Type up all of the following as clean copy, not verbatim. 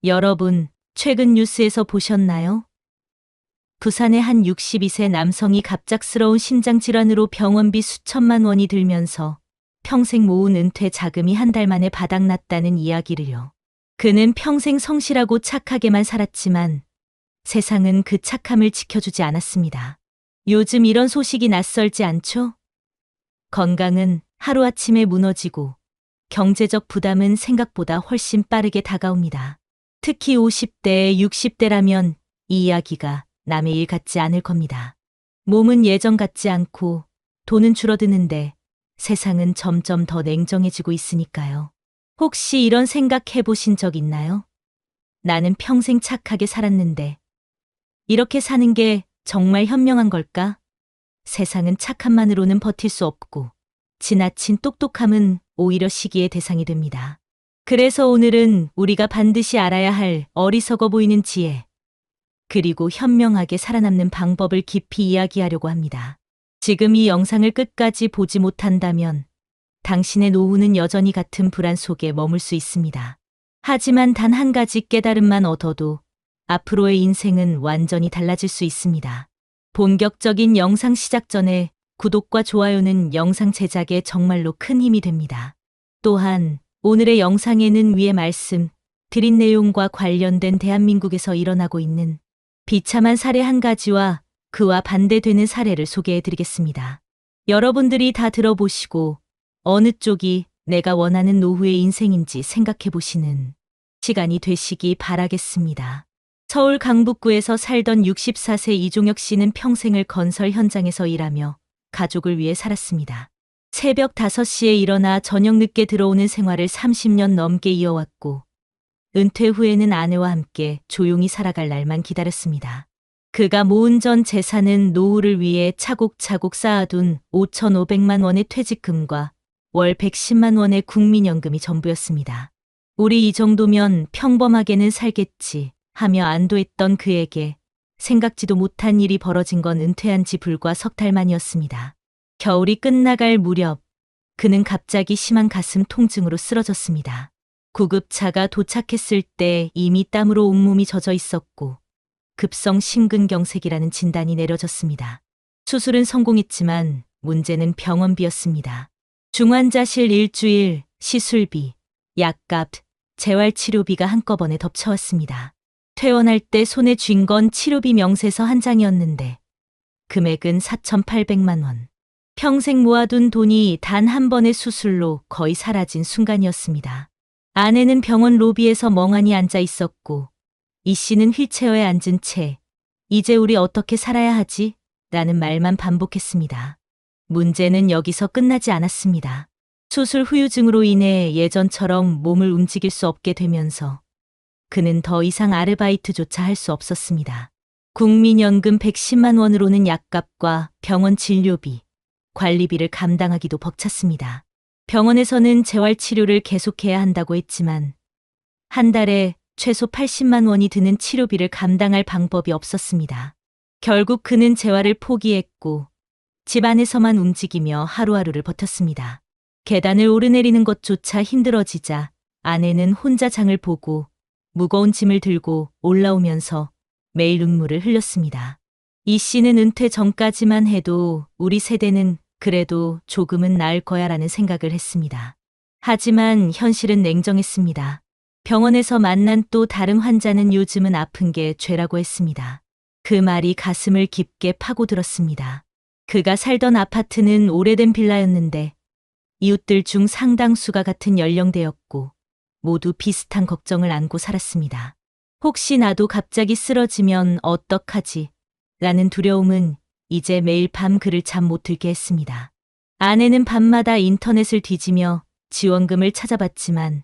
여러분, 최근 뉴스에서 보셨나요? 부산의 한 62세 남성이 갑작스러운 심장질환으로 병원비 수천만 원이 들면서 평생 모은 은퇴 자금이 한 달 만에 바닥났다는 이야기를요. 그는 평생 성실하고 착하게만 살았지만 세상은 그 착함을 지켜주지 않았습니다. 요즘 이런 소식이 낯설지 않죠? 건강은 하루아침에 무너지고 경제적 부담은 생각보다 훨씬 빠르게 다가옵니다. 특히 50대, 60대라면 이 이야기가 남의 일 같지 않을 겁니다. 몸은 예전 같지 않고 돈은 줄어드는데 세상은 점점 더 냉정해지고 있으니까요. 혹시 이런 생각 해보신 적 있나요? 나는 평생 착하게 살았는데 이렇게 사는 게 정말 현명한 걸까? 세상은 착함만으로는 버틸 수 없고 지나친 똑똑함은 오히려 시기의 대상이 됩니다. 그래서 오늘은 우리가 반드시 알아야 할 어리석어 보이는 지혜, 그리고 현명하게 살아남는 방법을 깊이 이야기하려고 합니다. 지금 이 영상을 끝까지 보지 못한다면 당신의 노후는 여전히 같은 불안 속에 머물 수 있습니다. 하지만 단 한 가지 깨달음만 얻어도 앞으로의 인생은 완전히 달라질 수 있습니다. 본격적인 영상 시작 전에 구독과 좋아요는 영상 제작에 정말로 큰 힘이 됩니다. 또한 오늘의 영상에는 위의 말씀 드린 내용과 관련된 대한민국에서 일어나고 있는 비참한 사례 한 가지와 그와 반대되는 사례를 소개해 드리겠습니다. 여러분들이 다 들어보시고 어느 쪽이 내가 원하는 노후의 인생인지 생각해 보시는 시간이 되시기 바라겠습니다. 서울 강북구에서 살던 64세 이종혁 씨는 평생을 건설 현장에서 일하며 가족을 위해 살았습니다. 새벽 5시에 일어나 저녁 늦게 들어오는 생활을 30년 넘게 이어왔고 은퇴 후에는 아내와 함께 조용히 살아갈 날만 기다렸습니다. 그가 모은 전 재산은 노후를 위해 차곡차곡 쌓아둔 5,500만 원의 퇴직금과 월 110만 원의 국민연금이 전부였습니다. 우리 이 정도면 평범하게는 살겠지 하며 안도했던 그에게 생각지도 못한 일이 벌어진 건 은퇴한 지 불과 석 달 만이었습니다. 겨울이 끝나갈 무렵 그는 갑자기 심한 가슴 통증으로 쓰러졌습니다. 구급차가 도착했을 때 이미 땀으로 온몸이 젖어 있었고 급성 심근경색이라는 진단이 내려졌습니다. 수술은 성공했지만 문제는 병원비였습니다. 중환자실 일주일, 시술비, 약값, 재활치료비가 한꺼번에 덮쳐왔습니다. 퇴원할 때 손에 쥔 건 치료비 명세서 한 장이었는데 금액은 4,800만 원. 평생 모아둔 돈이 단 한 번의 수술로 거의 사라진 순간이었습니다. 아내는 병원 로비에서 멍하니 앉아 있었고 이 씨는 휠체어에 앉은 채 이제 우리 어떻게 살아야 하지? 라는 말만 반복했습니다. 문제는 여기서 끝나지 않았습니다. 수술 후유증으로 인해 예전처럼 몸을 움직일 수 없게 되면서 그는 더 이상 아르바이트조차 할 수 없었습니다. 국민연금 110만 원으로는 약값과 병원 진료비, 관리비를 감당하기도 벅찼습니다. 병원에서는 재활치료를 계속해야 한다고 했지만 한 달에 최소 80만 원이 드는 치료비를 감당할 방법이 없었습니다. 결국 그는 재활을 포기했고 집 안에서만 움직이며 하루하루를 버텼습니다. 계단을 오르내리는 것조차 힘들어지자 아내는 혼자 장을 보고 무거운 짐을 들고 올라오면서 매일 눈물을 흘렸습니다. 이 씨는 은퇴 전까지만 해도 우리 세대는 그래도 조금은 나을 거야라는 생각을 했습니다. 하지만 현실은 냉정했습니다. 병원에서 만난 또 다른 환자는 요즘은 아픈 게 죄라고 했습니다. 그 말이 가슴을 깊게 파고들었습니다. 그가 살던 아파트는 오래된 빌라였는데 이웃들 중 상당수가 같은 연령대였고 모두 비슷한 걱정을 안고 살았습니다. 혹시 나도 갑자기 쓰러지면 어떡하지? 라는 두려움은 이제 매일 밤 그를 잠 못 들게 했습니다. 아내는 밤마다 인터넷을 뒤지며 지원금을 찾아봤지만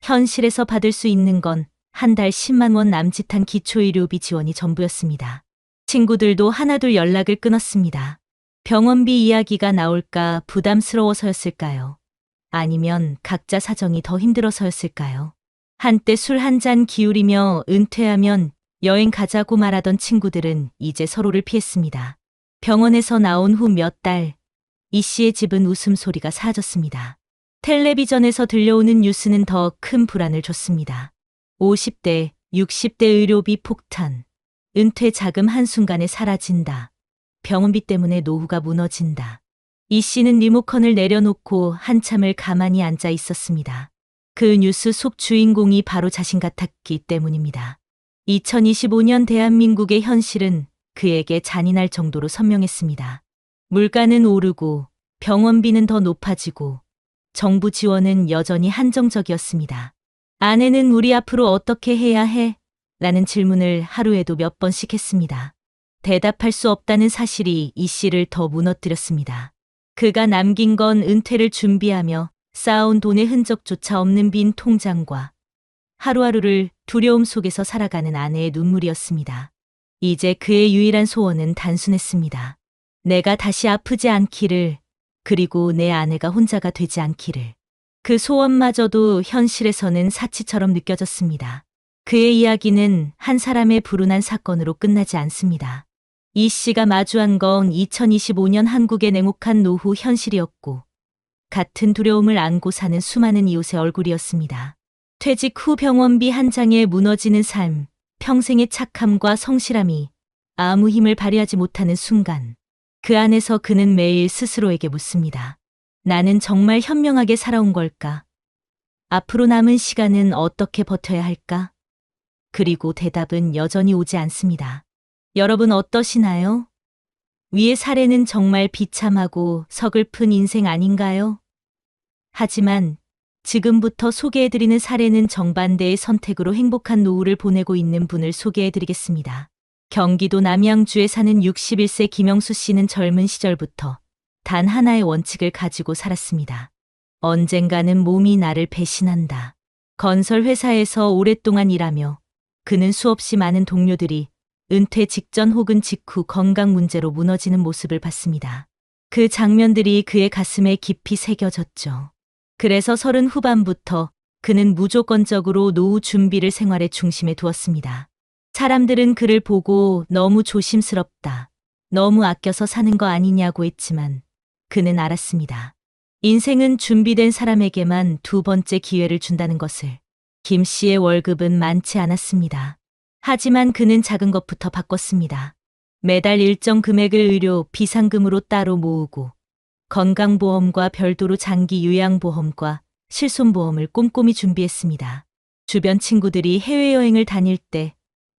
현실에서 받을 수 있는 건 한 달 10만 원 남짓한 기초의료비 지원이 전부였습니다. 친구들도 하나둘 연락을 끊었습니다. 병원비 이야기가 나올까 부담스러워서였을까요? 아니면 각자 사정이 더 힘들어서였을까요? 한때 술 한 잔 기울이며 은퇴하면 여행 가자고 말하던 친구들은 이제 서로를 피했습니다. 병원에서 나온 후 몇 달, 이 씨의 집은 웃음소리가 사라졌습니다. 텔레비전에서 들려오는 뉴스는 더 큰 불안을 줬습니다. 50대, 60대 의료비 폭탄. 은퇴 자금 한순간에 사라진다. 병원비 때문에 노후가 무너진다. 이 씨는 리모컨을 내려놓고 한참을 가만히 앉아 있었습니다. 그 뉴스 속 주인공이 바로 자신 같았기 때문입니다. 2025년 대한민국의 현실은 그에게 잔인할 정도로 선명했습니다. 물가는 오르고 병원비는 더 높아지고 정부 지원은 여전히 한정적이었습니다. 아내는 우리 앞으로 어떻게 해야 해? 라는 질문을 하루에도 몇 번씩 했습니다. 대답할 수 없다는 사실이 이 씨를 더 무너뜨렸습니다. 그가 남긴 건 은퇴를 준비하며 쌓아온 돈의 흔적조차 없는 빈 통장과 하루하루를 두려움 속에서 살아가는 아내의 눈물이었습니다. 이제 그의 유일한 소원은 단순했습니다. 내가 다시 아프지 않기를, 그리고 내 아내가 혼자가 되지 않기를. 그 소원마저도 현실에서는 사치처럼 느껴졌습니다. 그의 이야기는 한 사람의 불운한 사건으로 끝나지 않습니다. 이 씨가 마주한 건 2025년 한국의 냉혹한 노후 현실이었고, 같은 두려움을 안고 사는 수많은 이웃의 얼굴이었습니다. 퇴직 후 병원비 한 장에 무너지는 삶, 평생의 착함과 성실함이 아무 힘을 발휘하지 못하는 순간, 그 안에서 그는 매일 스스로에게 묻습니다. 나는 정말 현명하게 살아온 걸까? 앞으로 남은 시간은 어떻게 버텨야 할까? 그리고 대답은 여전히 오지 않습니다. 여러분 어떠시나요? 위의 사례는 정말 비참하고 서글픈 인생 아닌가요? 하지만 지금부터 소개해드리는 사례는 정반대의 선택으로 행복한 노후를 보내고 있는 분을 소개해드리겠습니다. 경기도 남양주에 사는 61세 김영수 씨는 젊은 시절부터 단 하나의 원칙을 가지고 살았습니다. 언젠가는 몸이 나를 배신한다. 건설 회사에서 오랫동안 일하며 그는 수없이 많은 동료들이 은퇴 직전 혹은 직후 건강 문제로 무너지는 모습을 봤습니다. 그 장면들이 그의 가슴에 깊이 새겨졌죠. 그래서 30 후반부터 그는 무조건적으로 노후 준비를 생활의 중심에 두었습니다. 사람들은 그를 보고 너무 조심스럽다, 너무 아껴서 사는 거 아니냐고 했지만 그는 알았습니다. 인생은 준비된 사람에게만 두 번째 기회를 준다는 것을. 김 씨의 월급은 많지 않았습니다. 하지만 그는 작은 것부터 바꿨습니다. 매달 일정 금액을 의료 비상금으로 따로 모으고 건강보험과 별도로 장기 요양보험과 실손보험을 꼼꼼히 준비했습니다. 주변 친구들이 해외여행을 다닐 때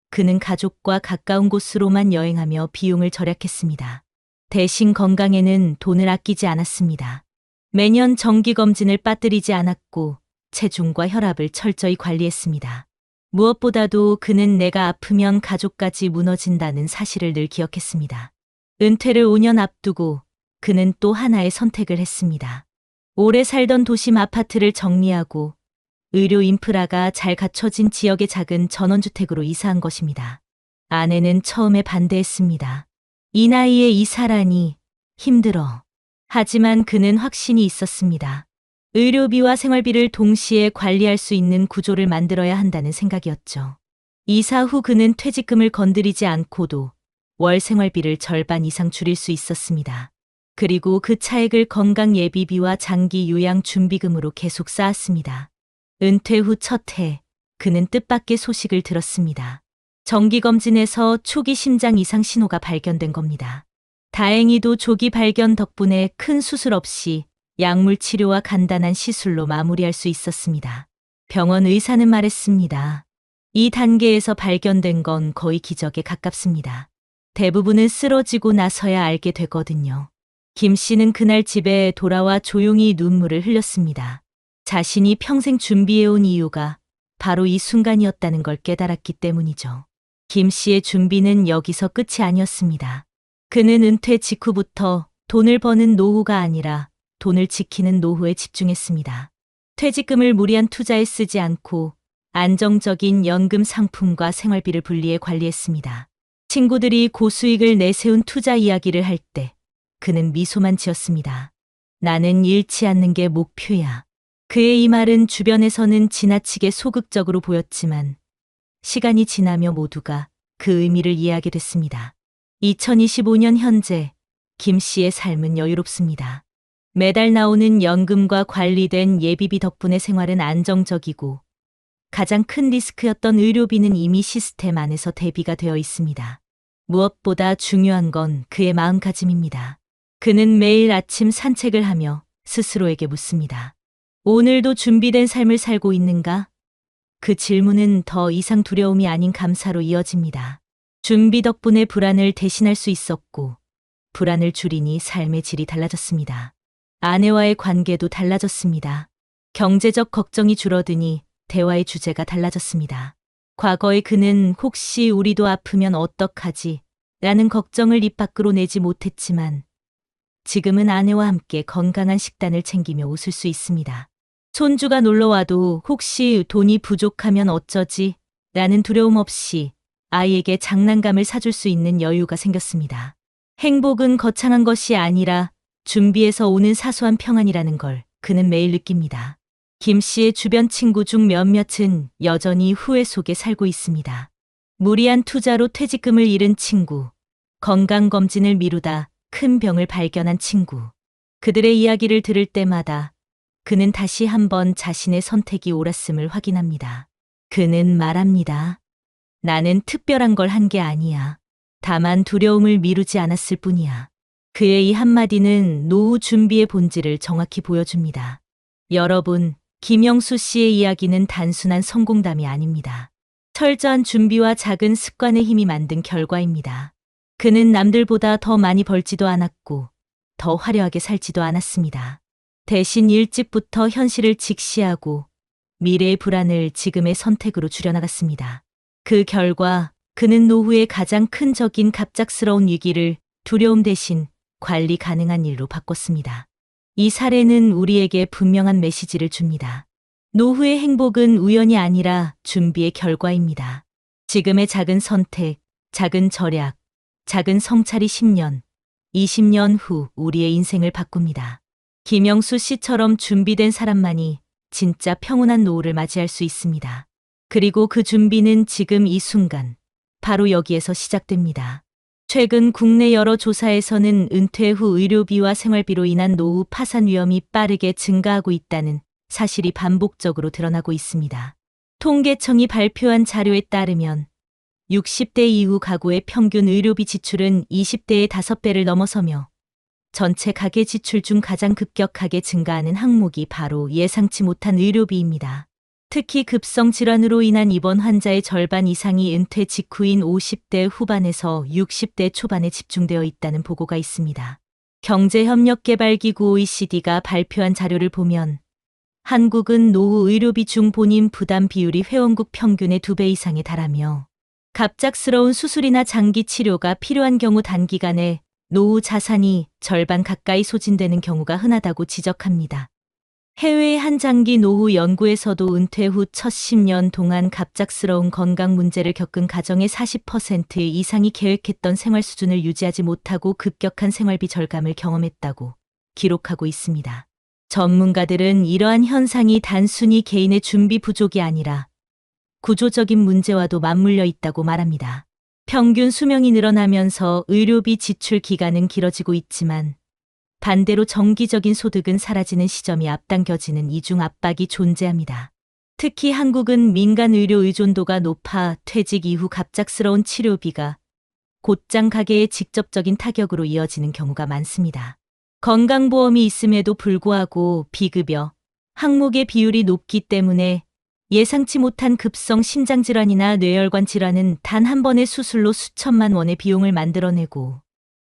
그는 가족과 가까운 곳으로만 여행하며 비용을 절약했습니다. 대신 건강에는 돈을 아끼지 않았습니다. 매년 정기검진을 빠뜨리지 않았고 체중과 혈압을 철저히 관리했습니다. 무엇보다도 그는 내가 아프면 가족까지 무너진다는 사실을 늘 기억했습니다. 은퇴를 5년 앞두고 그는 또 하나의 선택을 했습니다. 오래 살던 도심 아파트를 정리하고 의료 인프라가 잘 갖춰진 지역의 작은 전원주택으로 이사한 것입니다. 아내는 처음에 반대했습니다. 이 나이에 이사라니 힘들어. 하지만 그는 확신이 있었습니다. 의료비와 생활비를 동시에 관리할 수 있는 구조를 만들어야 한다는 생각이었죠. 이사 후 그는 퇴직금을 건드리지 않고도 월 생활비를 절반 이상 줄일 수 있었습니다. 그리고 그 차액을 건강 예비비와 장기 요양 준비금으로 계속 쌓았습니다. 은퇴 후 첫 해, 그는 뜻밖의 소식을 들었습니다. 정기검진에서 초기 심장 이상 신호가 발견된 겁니다. 다행히도 조기 발견 덕분에 큰 수술 없이 약물 치료와 간단한 시술로 마무리할 수 있었습니다. 병원 의사는 말했습니다. 이 단계에서 발견된 건 거의 기적에 가깝습니다. 대부분은 쓰러지고 나서야 알게 되거든요. 김 씨는 그날 집에 돌아와 조용히 눈물을 흘렸습니다. 자신이 평생 준비해온 이유가 바로 이 순간이었다는 걸 깨달았기 때문이죠. 김 씨의 준비는 여기서 끝이 아니었습니다. 그는 은퇴 직후부터 돈을 버는 노후가 아니라 돈을 지키는 노후에 집중했습니다. 퇴직금을 무리한 투자에 쓰지 않고 안정적인 연금 상품과 생활비를 분리해 관리했습니다. 친구들이 고수익을 내세운 투자 이야기를 할 때 그는 미소만 지었습니다. 나는 잃지 않는 게 목표야. 그의 이 말은 주변에서는 지나치게 소극적으로 보였지만 시간이 지나며 모두가 그 의미를 이해하게 됐습니다. 2025년 현재 김 씨의 삶은 여유롭습니다. 매달 나오는 연금과 관리된 예비비 덕분에 생활은 안정적이고 가장 큰 리스크였던 의료비는 이미 시스템 안에서 대비가 되어 있습니다. 무엇보다 중요한 건 그의 마음가짐입니다. 그는 매일 아침 산책을 하며 스스로에게 묻습니다. 오늘도 준비된 삶을 살고 있는가? 그 질문은 더 이상 두려움이 아닌 감사로 이어집니다. 준비 덕분에 불안을 대신할 수 있었고, 불안을 줄이니 삶의 질이 달라졌습니다. 아내와의 관계도 달라졌습니다. 경제적 걱정이 줄어드니 대화의 주제가 달라졌습니다. 과거에 그는 혹시 우리도 아프면 어떡하지? 라는 걱정을 입 밖으로 내지 못했지만 지금은 아내와 함께 건강한 식단을 챙기며 웃을 수 있습니다. 손주가 놀러와도 혹시 돈이 부족하면 어쩌지? 라는 두려움 없이 아이에게 장난감을 사줄 수 있는 여유가 생겼습니다. 행복은 거창한 것이 아니라 준비에서 오는 사소한 평안이라는 걸 그는 매일 느낍니다. 김 씨의 주변 친구 중 몇몇은 여전히 후회 속에 살고 있습니다. 무리한 투자로 퇴직금을 잃은 친구, 건강검진을 미루다 큰 병을 발견한 친구. 그들의 이야기를 들을 때마다 그는 다시 한번 자신의 선택이 옳았음을 확인합니다. 그는 말합니다. 나는 특별한 걸 한 게 아니야. 다만 두려움을 미루지 않았을 뿐이야. 그의 이 한마디는 노후 준비의 본질을 정확히 보여줍니다. 여러분, 김영수 씨의 이야기는 단순한 성공담이 아닙니다. 철저한 준비와 작은 습관의 힘이 만든 결과입니다. 그는 남들보다 더 많이 벌지도 않았고 더 화려하게 살지도 않았습니다. 대신 일찍부터 현실을 직시하고 미래의 불안을 지금의 선택으로 줄여나갔습니다. 그 결과 그는 노후의 가장 큰 적인 갑작스러운 위기를 두려움 대신 관리 가능한 일로 바꿨습니다. 이 사례는 우리에게 분명한 메시지를 줍니다. 노후의 행복은 우연이 아니라 준비의 결과입니다. 지금의 작은 선택, 작은 절약, 작은 성찰이 10년, 20년 후 우리의 인생을 바꿉니다. 김영수 씨처럼 준비된 사람만이 진짜 평온한 노후를 맞이할 수 있습니다. 그리고 그 준비는 지금 이 순간, 바로 여기에서 시작됩니다. 최근 국내 여러 조사에서는 은퇴 후 의료비와 생활비로 인한 노후 파산 위험이 빠르게 증가하고 있다는 사실이 반복적으로 드러나고 있습니다. 통계청이 발표한 자료에 따르면 60대 이후 가구의 평균 의료비 지출은 20대의 5배를 넘어서며 전체 가계 지출 중 가장 급격하게 증가하는 항목이 바로 예상치 못한 의료비입니다. 특히 급성 질환으로 인한 입원 환자의 절반 이상이 은퇴 직후인 50대 후반에서 60대 초반에 집중되어 있다는 보고가 있습니다. 경제협력개발기구 OECD가 발표한 자료를 보면 한국은 노후 의료비 중 본인 부담 비율이 회원국 평균의 2배 이상에 달하며 갑작스러운 수술이나 장기 치료가 필요한 경우 단기간에 노후 자산이 절반 가까이 소진되는 경우가 흔하다고 지적합니다. 해외의 한 장기 노후 연구에서도 은퇴 후 첫 10년 동안 갑작스러운 건강 문제를 겪은 가정의 40% 이상이 계획했던 생활 수준을 유지하지 못하고 급격한 생활비 절감을 경험했다고 기록하고 있습니다. 전문가들은 이러한 현상이 단순히 개인의 준비 부족이 아니라 구조적인 문제와도 맞물려 있다고 말합니다. 평균 수명이 늘어나면서 의료비 지출 기간은 길어지고 있지만 반대로 정기적인 소득은 사라지는 시점이 앞당겨지는 이중 압박이 존재합니다. 특히 한국은 민간 의료 의존도가 높아 퇴직 이후 갑작스러운 치료비가 곧장 가계에 직접적인 타격으로 이어지는 경우가 많습니다. 건강보험이 있음에도 불구하고 비급여, 항목의 비율이 높기 때문에 예상치 못한 급성 심장질환이나 뇌혈관 질환은 단 한 번의 수술로 수천만 원의 비용을 만들어내고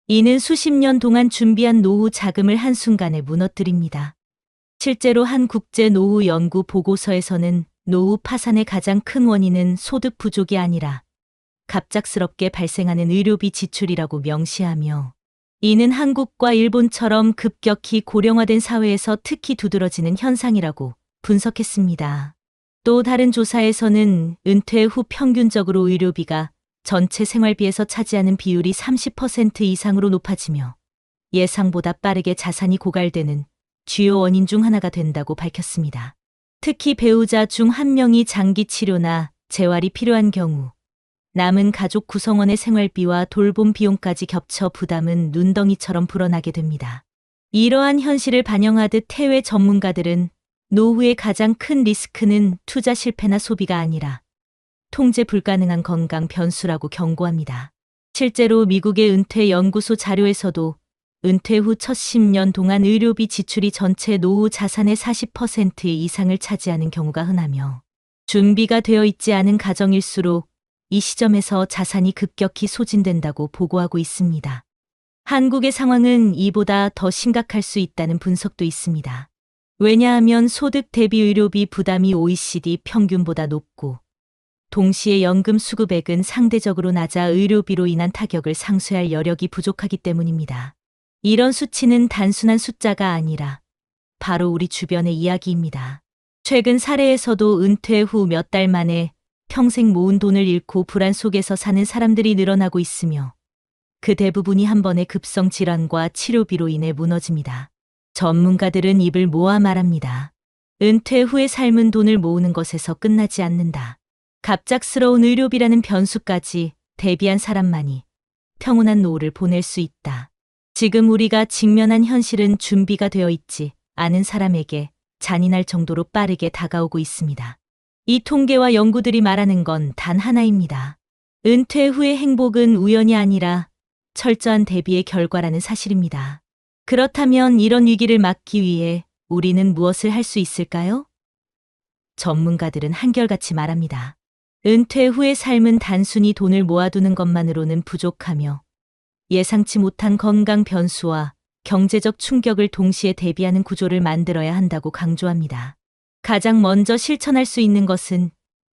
이는 수십 년 동안 준비한 노후 자금을 한순간에 무너뜨립니다. 실제로 한 국제 노후 연구 보고서에서는 노후 파산의 가장 큰 원인은 소득 부족이 아니라 갑작스럽게 발생하는 의료비 지출이라고 명시하며 이는 한국과 일본처럼 급격히 고령화된 사회에서 특히 두드러지는 현상이라고 분석했습니다. 또 다른 조사에서는 은퇴 후 평균적으로 의료비가 전체 생활비에서 차지하는 비율이 30% 이상으로 높아지며 예상보다 빠르게 자산이 고갈되는 주요 원인 중 하나가 된다고 밝혔습니다. 특히 배우자 중 한 명이 장기 치료나 재활이 필요한 경우 남은 가족 구성원의 생활비와 돌봄 비용까지 겹쳐 부담은 눈덩이처럼 불어나게 됩니다. 이러한 현실을 반영하듯 해외 전문가들은 노후의 가장 큰 리스크는 투자 실패나 소비가 아니라 통제 불가능한 건강 변수라고 경고합니다. 실제로 미국의 은퇴 연구소 자료에서도 은퇴 후 첫 10년 동안 의료비 지출이 전체 노후 자산의 40% 이상을 차지하는 경우가 흔하며 준비가 되어 있지 않은 가정일수록 이 시점에서 자산이 급격히 소진된다고 보고하고 있습니다. 한국의 상황은 이보다 더 심각할 수 있다는 분석도 있습니다. 왜냐하면 소득 대비 의료비 부담이 OECD 평균보다 높고 동시에 연금 수급액은 상대적으로 낮아 의료비로 인한 타격을 상쇄할 여력이 부족하기 때문입니다. 이런 수치는 단순한 숫자가 아니라 바로 우리 주변의 이야기입니다. 최근 사례에서도 은퇴 후 몇 달 만에 평생 모은 돈을 잃고 불안 속에서 사는 사람들이 늘어나고 있으며 그 대부분이 한 번의 급성 질환과 치료비로 인해 무너집니다. 전문가들은 입을 모아 말합니다. 은퇴 후의 삶은 돈을 모으는 것에서 끝나지 않는다. 갑작스러운 의료비라는 변수까지 대비한 사람만이 평온한 노후를 보낼 수 있다. 지금 우리가 직면한 현실은 준비가 되어 있지 않은 사람에게 잔인할 정도로 빠르게 다가오고 있습니다. 이 통계와 연구들이 말하는 건 단 하나입니다. 은퇴 후의 행복은 우연이 아니라 철저한 대비의 결과라는 사실입니다. 그렇다면 이런 위기를 막기 위해 우리는 무엇을 할 수 있을까요? 전문가들은 한결같이 말합니다. 은퇴 후의 삶은 단순히 돈을 모아두는 것만으로는 부족하며 예상치 못한 건강 변수와 경제적 충격을 동시에 대비하는 구조를 만들어야 한다고 강조합니다. 가장 먼저 실천할 수 있는 것은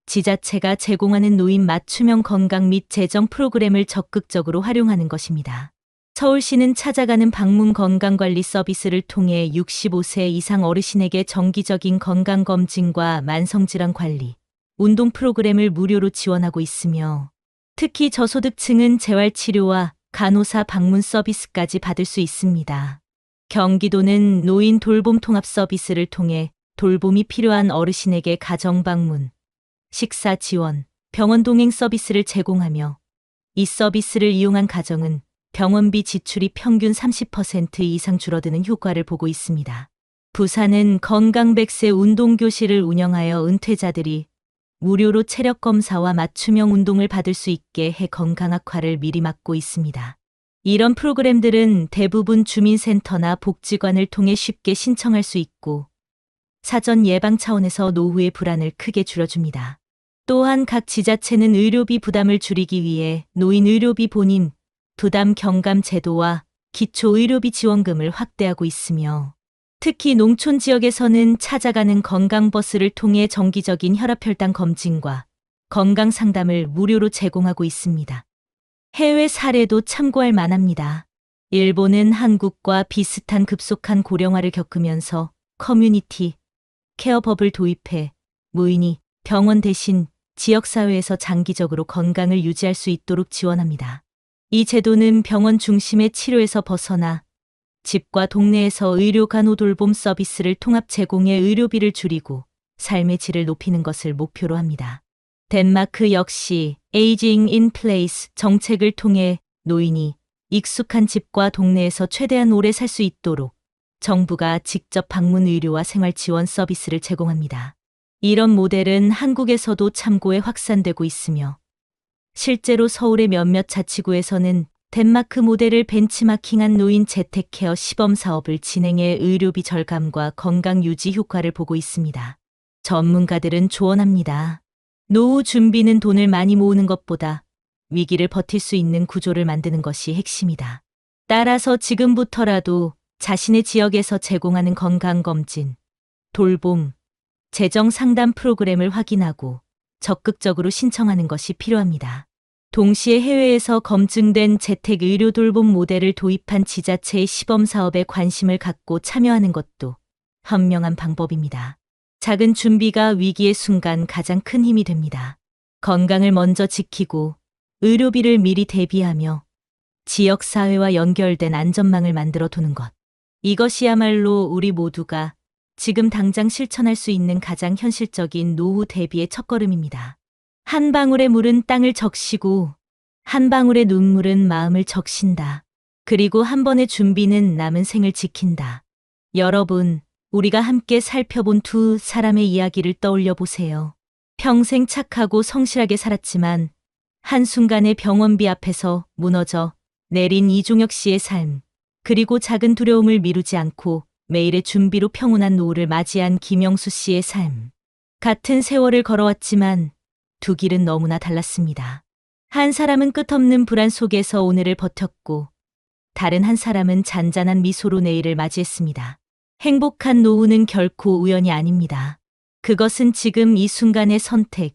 지자체가 제공하는 노인 맞춤형 건강 및 재정 프로그램을 적극적으로 활용하는 것입니다. 서울시는 찾아가는 방문 건강관리 서비스를 통해 65세 이상 어르신에게 정기적인 건강검진과 만성질환 관리, 운동 프로그램을 무료로 지원하고 있으며 특히 저소득층은 재활치료와 간호사 방문 서비스까지 받을 수 있습니다. 경기도는 노인 돌봄 통합 서비스를 통해 돌봄이 필요한 어르신에게 가정방문, 식사 지원, 병원 동행 서비스를 제공하며 이 서비스를 이용한 가정은 병원비 지출이 평균 30% 이상 줄어드는 효과를 보고 있습니다. 부산은 건강100세 운동교실을 운영하여 은퇴자들이 무료로 체력 검사와 맞춤형 운동을 받을 수 있게 해 건강 악화를 미리 막고 있습니다. 이런 프로그램들은 대부분 주민센터나 복지관을 통해 쉽게 신청할 수 있고 사전 예방 차원에서 노후의 불안을 크게 줄여줍니다. 또한 각 지자체는 의료비 부담을 줄이기 위해 노인 의료비 본인 부담 경감 제도와 기초 의료비 지원금을 확대하고 있으며 특히 농촌 지역에서는 찾아가는 건강버스를 통해 정기적인 혈압혈당 검진과 건강 상담을 무료로 제공하고 있습니다. 해외 사례도 참고할 만합니다. 일본은 한국과 비슷한 급속한 고령화를 겪으면서 커뮤니티 케어법을 도입해 노인이 병원 대신 지역사회에서 장기적으로 건강을 유지할 수 있도록 지원합니다. 이 제도는 병원 중심의 치료에서 벗어나 집과 동네에서 의료 간호 돌봄 서비스를 통합 제공해 의료비를 줄이고 삶의 질을 높이는 것을 목표로 합니다. 덴마크 역시 에이징 인 플레이스 정책을 통해 노인이 익숙한 집과 동네에서 최대한 오래 살 수 있도록 정부가 직접 방문 의료와 생활 지원 서비스를 제공합니다. 이런 모델은 한국에서도 참고해 확산되고 있으며 실제로 서울의 몇몇 자치구에서는 덴마크 모델을 벤치마킹한 노인 재택케어 시범 사업을 진행해 의료비 절감과 건강 유지 효과를 보고 있습니다. 전문가들은 조언합니다. 노후 준비는 돈을 많이 모으는 것보다 위기를 버틸 수 있는 구조를 만드는 것이 핵심이다. 따라서 지금부터라도 자신의 지역에서 제공하는 건강검진, 돌봄, 재정 상담 프로그램을 확인하고 적극적으로 신청하는 것이 필요합니다. 동시에 해외에서 검증된 재택 의료 돌봄 모델을 도입한 지자체의 시범 사업에 관심을 갖고 참여하는 것도 현명한 방법입니다. 작은 준비가 위기의 순간 가장 큰 힘이 됩니다. 건강을 먼저 지키고 의료비를 미리 대비하며 지역사회와 연결된 안전망을 만들어 두는 것. 이것이야말로 우리 모두가 지금 당장 실천할 수 있는 가장 현실적인 노후 대비의 첫걸음입니다. 한 방울의 물은 땅을 적시고 한 방울의 눈물은 마음을 적신다. 그리고 한 번의 준비는 남은 생을 지킨다. 여러분, 우리가 함께 살펴본 두 사람의 이야기를 떠올려 보세요. 평생 착하고 성실하게 살았지만 한순간에 병원비 앞에서 무너져 내린 이종혁 씨의 삶, 그리고 작은 두려움을 미루지 않고 매일의 준비로 평온한 노후를 맞이한 김영수 씨의 삶. 같은 세월을 걸어왔지만 두 길은 너무나 달랐습니다. 한 사람은 끝없는 불안 속에서 오늘을 버텼고, 다른 한 사람은 잔잔한 미소로 내일을 맞이했습니다. 행복한 노후는 결코 우연이 아닙니다. 그것은 지금 이 순간의 선택,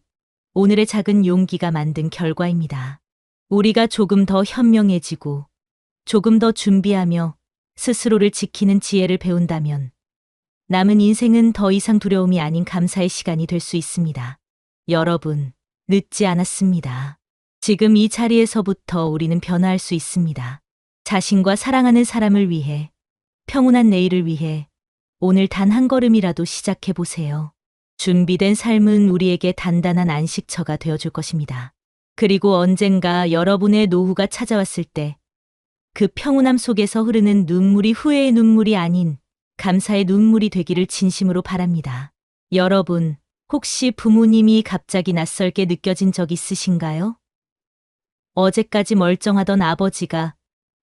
오늘의 작은 용기가 만든 결과입니다. 우리가 조금 더 현명해지고, 조금 더 준비하며 스스로를 지키는 지혜를 배운다면, 남은 인생은 더 이상 두려움이 아닌 감사의 시간이 될 수 있습니다. 여러분, 늦지 않았습니다. 지금 이 자리에서부터 우리는 변화할 수 있습니다. 자신과 사랑하는 사람을 위해, 평온한 내일을 위해 오늘 단 한 걸음이라도 시작해 보세요. 준비된 삶은 우리에게 단단한 안식처가 되어줄 것입니다. 그리고 언젠가 여러분의 노후가 찾아왔을 때 그 평온함 속에서 흐르는 눈물이 후회의 눈물이 아닌 감사의 눈물이 되기를 진심으로 바랍니다. 여러분, 혹시 부모님이 갑자기 낯설게 느껴진 적 있으신가요? 어제까지 멀쩡하던 아버지가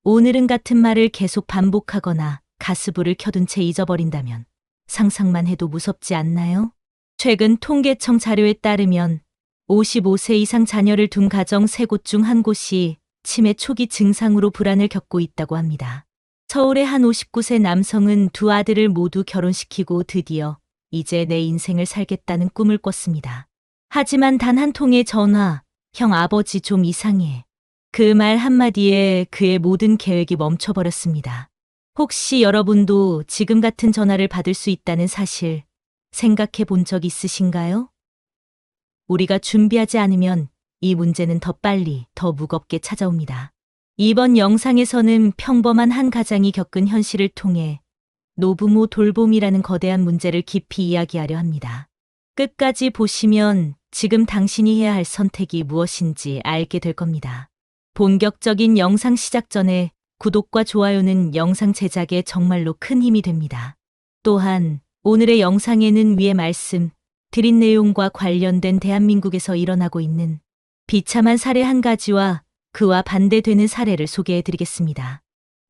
오늘은 같은 말을 계속 반복하거나 가스불을 켜둔 채 잊어버린다면 상상만 해도 무섭지 않나요? 최근 통계청 자료에 따르면 55세 이상 자녀를 둔 가정 3곳 중 한 곳이 치매 초기 증상으로 불안을 겪고 있다고 합니다. 서울의 한 59세 남성은 두 아들을 모두 결혼시키고 드디어 이제 내 인생을 살겠다는 꿈을 꿨습니다. 하지만 단 한 통의 전화, 형 아버지 좀 이상해. 그 말 한마디에 그의 모든 계획이 멈춰버렸습니다. 혹시 여러분도 지금 같은 전화를 받을 수 있다는 사실 생각해 본 적 있으신가요? 우리가 준비하지 않으면 이 문제는 더 빨리, 더 무겁게 찾아옵니다. 이번 영상에서는 평범한 한 가장이 겪은 현실을 통해 노부모 돌봄이라는 거대한 문제를 깊이 이야기하려 합니다. 끝까지 보시면 지금 당신이 해야 할 선택이 무엇인지 알게 될 겁니다. 본격적인 영상 시작 전에 구독과 좋아요는 영상 제작에 정말로 큰 힘이 됩니다. 또한 오늘의 영상에는 위의 말씀 드린 내용과 관련된 대한민국에서 일어나고 있는 비참한 사례 한 가지와 그와 반대되는 사례를 소개해 드리겠습니다.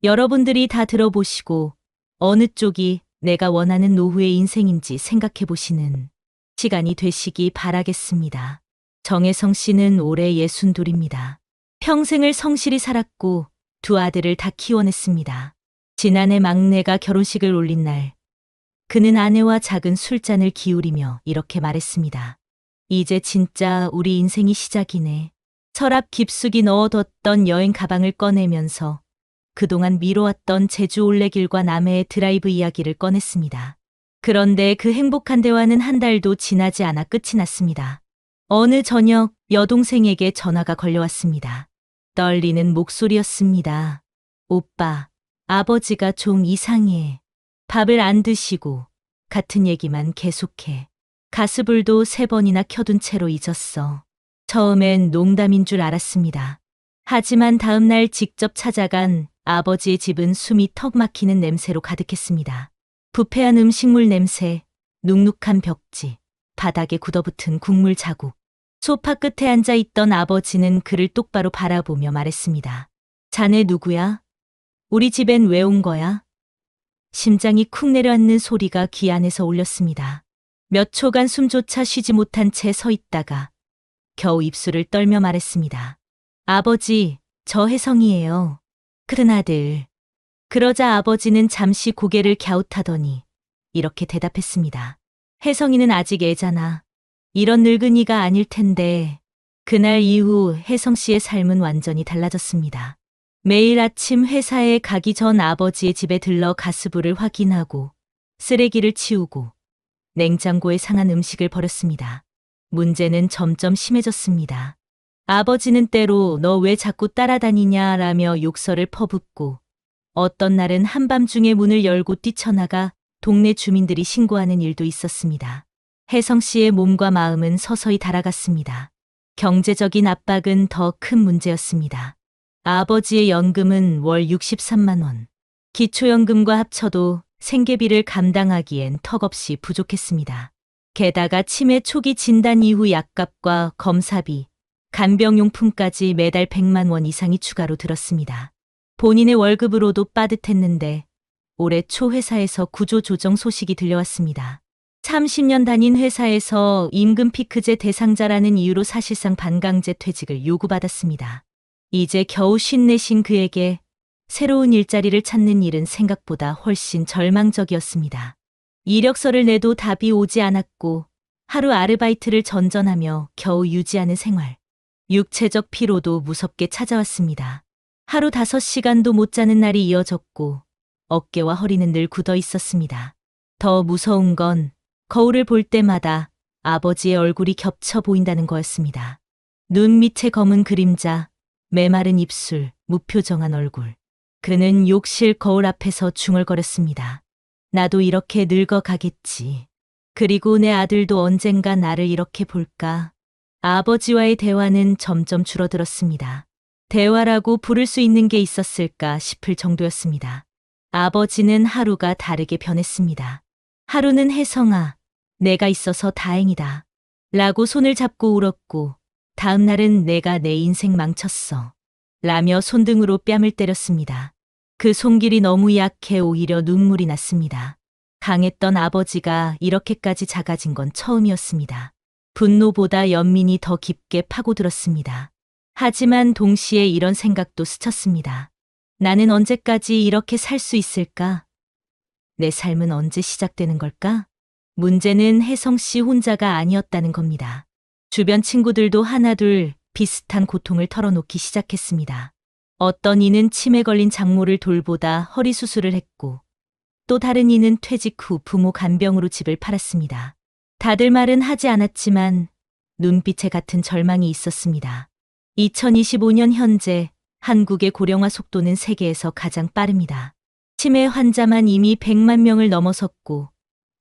여러분들이 다 들어보시고 어느 쪽이 내가 원하는 노후의 인생인지 생각해 보시는 시간이 되시기 바라겠습니다. 정혜성 씨는 올해 62입니다. 평생을 성실히 살았고 두 아들을 다 키워냈습니다. 지난해 막내가 결혼식을 올린 날, 그는 아내와 작은 술잔을 기울이며 이렇게 말했습니다. 이제 진짜 우리 인생이 시작이네. 서랍 깊숙이 넣어뒀던 여행 가방을 꺼내면서 그동안 미뤄왔던 제주 올레길과 남해의 드라이브 이야기를 꺼냈습니다. 그런데 그 행복한 대화는 한 달도 지나지 않아 끝이 났습니다. 어느 저녁 여동생에게 전화가 걸려왔습니다. 떨리는 목소리였습니다. 오빠, 아버지가 좀 이상해. 밥을 안 드시고 같은 얘기만 계속해. 가스불도 3번이나 켜둔 채로 잊었어. 처음엔 농담인 줄 알았습니다. 하지만 다음 날 직접 찾아간 아버지의 집은 숨이 턱 막히는 냄새로 가득했습니다. 부패한 음식물 냄새, 눅눅한 벽지, 바닥에 굳어붙은 국물 자국. 소파 끝에 앉아 있던 아버지는 그를 똑바로 바라보며 말했습니다. 자네 누구야? 우리 집엔 왜 온 거야? 심장이 쿵 내려앉는 소리가 귀 안에서 울렸습니다. 몇 초간 숨조차 쉬지 못한 채 서 있다가 겨우 입술을 떨며 말했습니다. 아버지, 저 혜성이에요. 큰 아들. 그러자 아버지는 잠시 고개를 갸웃하더니 이렇게 대답했습니다. 혜성이는 아직 애잖아. 이런 늙은이가 아닐 텐데. 그날 이후 혜성 씨의 삶은 완전히 달라졌습니다. 매일 아침 회사에 가기 전 아버지의 집에 들러 가스불을 확인하고 쓰레기를 치우고 냉장고에 상한 음식을 버렸습니다. 문제는 점점 심해졌습니다. 아버지는 때로 너 왜 자꾸 따라다니냐라며 욕설을 퍼붓고 어떤 날은 한밤중에 문을 열고 뛰쳐나가 동네 주민들이 신고하는 일도 있었습니다. 혜성 씨의 몸과 마음은 서서히 달아갔습니다. 경제적인 압박은 더 큰 문제였습니다. 아버지의 연금은 월 63만 원. 기초연금과 합쳐도 생계비를 감당하기엔 턱없이 부족했습니다. 게다가 치매 초기 진단 이후 약값과 검사비, 간병용품까지 매달 100만 원 이상이 추가로 들었습니다. 본인의 월급으로도 빠듯했는데 올해 초 회사에서 구조조정 소식이 들려왔습니다. 30년 다닌 회사에서 임금 피크제 대상자라는 이유로 사실상 반강제 퇴직을 요구받았습니다. 이제 겨우 쉰내신 그에게 새로운 일자리를 찾는 일은 생각보다 훨씬 절망적이었습니다. 이력서를 내도 답이 오지 않았고 하루 아르바이트를 전전하며 겨우 유지하는 생활. 육체적 피로도 무섭게 찾아왔습니다. 하루 5시간도 못 자는 날이 이어졌고 어깨와 허리는 늘 굳어 있었습니다. 더 무서운 건 거울을 볼 때마다 아버지의 얼굴이 겹쳐 보인다는 거였습니다. 눈 밑의 검은 그림자, 메마른 입술, 무표정한 얼굴. 그는 욕실 거울 앞에서 중얼거렸습니다. 나도 이렇게 늙어가겠지. 그리고 내 아들도 언젠가 나를 이렇게 볼까. 아버지와의 대화는 점점 줄어들었습니다. 대화라고 부를 수 있는 게 있었을까 싶을 정도였습니다. 아버지는 하루가 다르게 변했습니다. 하루는 혜성아, 내가 있어서 다행이다. 라고 손을 잡고 울었고, 다음 날은 내가 내 인생 망쳤어. 라며 손등으로 뺨을 때렸습니다. 그 손길이 너무 약해 오히려 눈물이 났습니다. 강했던 아버지가 이렇게까지 작아진 건 처음이었습니다. 분노보다 연민이 더 깊게 파고들었습니다. 하지만 동시에 이런 생각도 스쳤습니다. 나는 언제까지 이렇게 살 수 있을까? 내 삶은 언제 시작되는 걸까? 문제는 혜성 씨 혼자가 아니었다는 겁니다. 주변 친구들도 하나둘 비슷한 고통을 털어놓기 시작했습니다. 어떤 이는 치매 걸린 장모를 돌보다 허리 수술을 했고, 또 다른 이는 퇴직 후 부모 간병으로 집을 팔았습니다. 다들 말은 하지 않았지만 눈빛에 같은 절망이 있었습니다. 2025년 현재 한국의 고령화 속도는 세계에서 가장 빠릅니다. 치매 환자만 이미 100만 명을 넘어섰고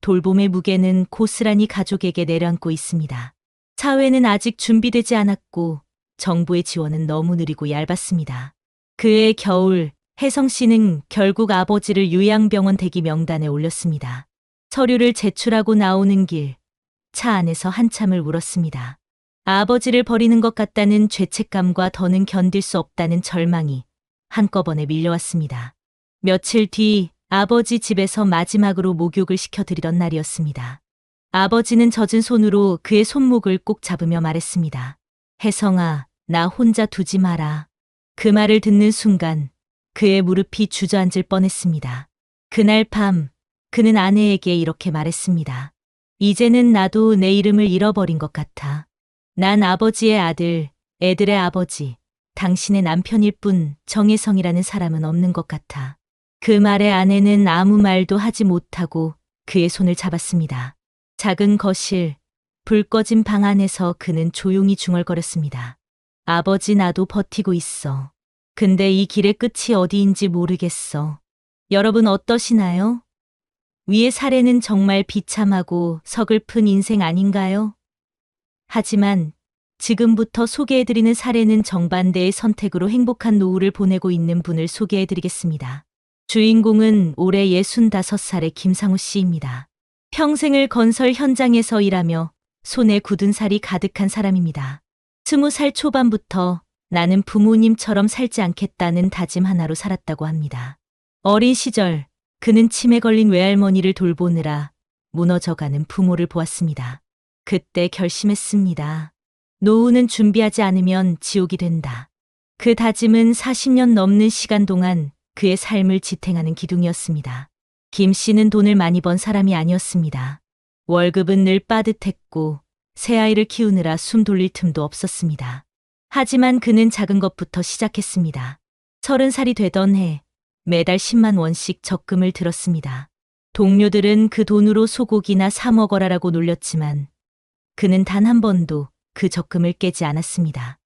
돌봄의 무게는 고스란히 가족에게 내려앉고 있습니다. 사회는 아직 준비되지 않았고 정부의 지원은 너무 느리고 얇았습니다. 그해 겨울 혜성 씨는 결국 아버지를 요양병원 대기 명단에 올렸습니다. 서류를 제출하고 나오는 길, 차 안에서 한참을 울었습니다. 아버지를 버리는 것 같다는 죄책감과 더는 견딜 수 없다는 절망이 한꺼번에 밀려왔습니다. 며칠 뒤 아버지 집에서 마지막으로 목욕을 시켜드리던 날이었습니다. 아버지는 젖은 손으로 그의 손목을 꼭 잡으며 말했습니다. 혜성아, 나 혼자 두지 마라. 그 말을 듣는 순간 그의 무릎이 주저앉을 뻔했습니다. 그날 밤 그는 아내에게 이렇게 말했습니다. 이제는 나도 내 이름을 잃어버린 것 같아. 난 아버지의 아들, 애들의 아버지, 당신의 남편일 뿐 정혜성이라는 사람은 없는 것 같아. 그 말에 아내는 아무 말도 하지 못하고 그의 손을 잡았습니다. 작은 거실, 불 꺼진 방 안에서 그는 조용히 중얼거렸습니다. 아버지 나도 버티고 있어. 근데 이 길의 끝이 어디인지 모르겠어. 여러분 어떠시나요? 위의 사례는 정말 비참하고 서글픈 인생 아닌가요? 하지만 지금부터 소개해드리는 사례는 정반대의 선택으로 행복한 노후를 보내고 있는 분을 소개해드리겠습니다. 주인공은 올해 65살의 김상우 씨입니다. 평생을 건설 현장에서 일하며 손에 굳은 살이 가득한 사람입니다. 20살 초반부터 나는 부모님처럼 살지 않겠다는 다짐 하나로 살았다고 합니다. 어린 시절 그는 치매 걸린 외할머니를 돌보느라 무너져가는 부모를 보았습니다. 그때 결심했습니다. 노후는 준비하지 않으면 지옥이 된다. 그 다짐은 40년 넘는 시간 동안 그의 삶을 지탱하는 기둥이었습니다. 김 씨는 돈을 많이 번 사람이 아니었습니다. 월급은 늘 빠듯했고 새 아이를 키우느라 숨 돌릴 틈도 없었습니다. 하지만 그는 작은 것부터 시작했습니다. 30살이 되던 해 매달 10만 원씩 적금을 들었습니다. 동료들은 그 돈으로 소고기나 사 먹어라라고 놀렸지만 그는 단 한 번도 그 적금을 깨지 않았습니다.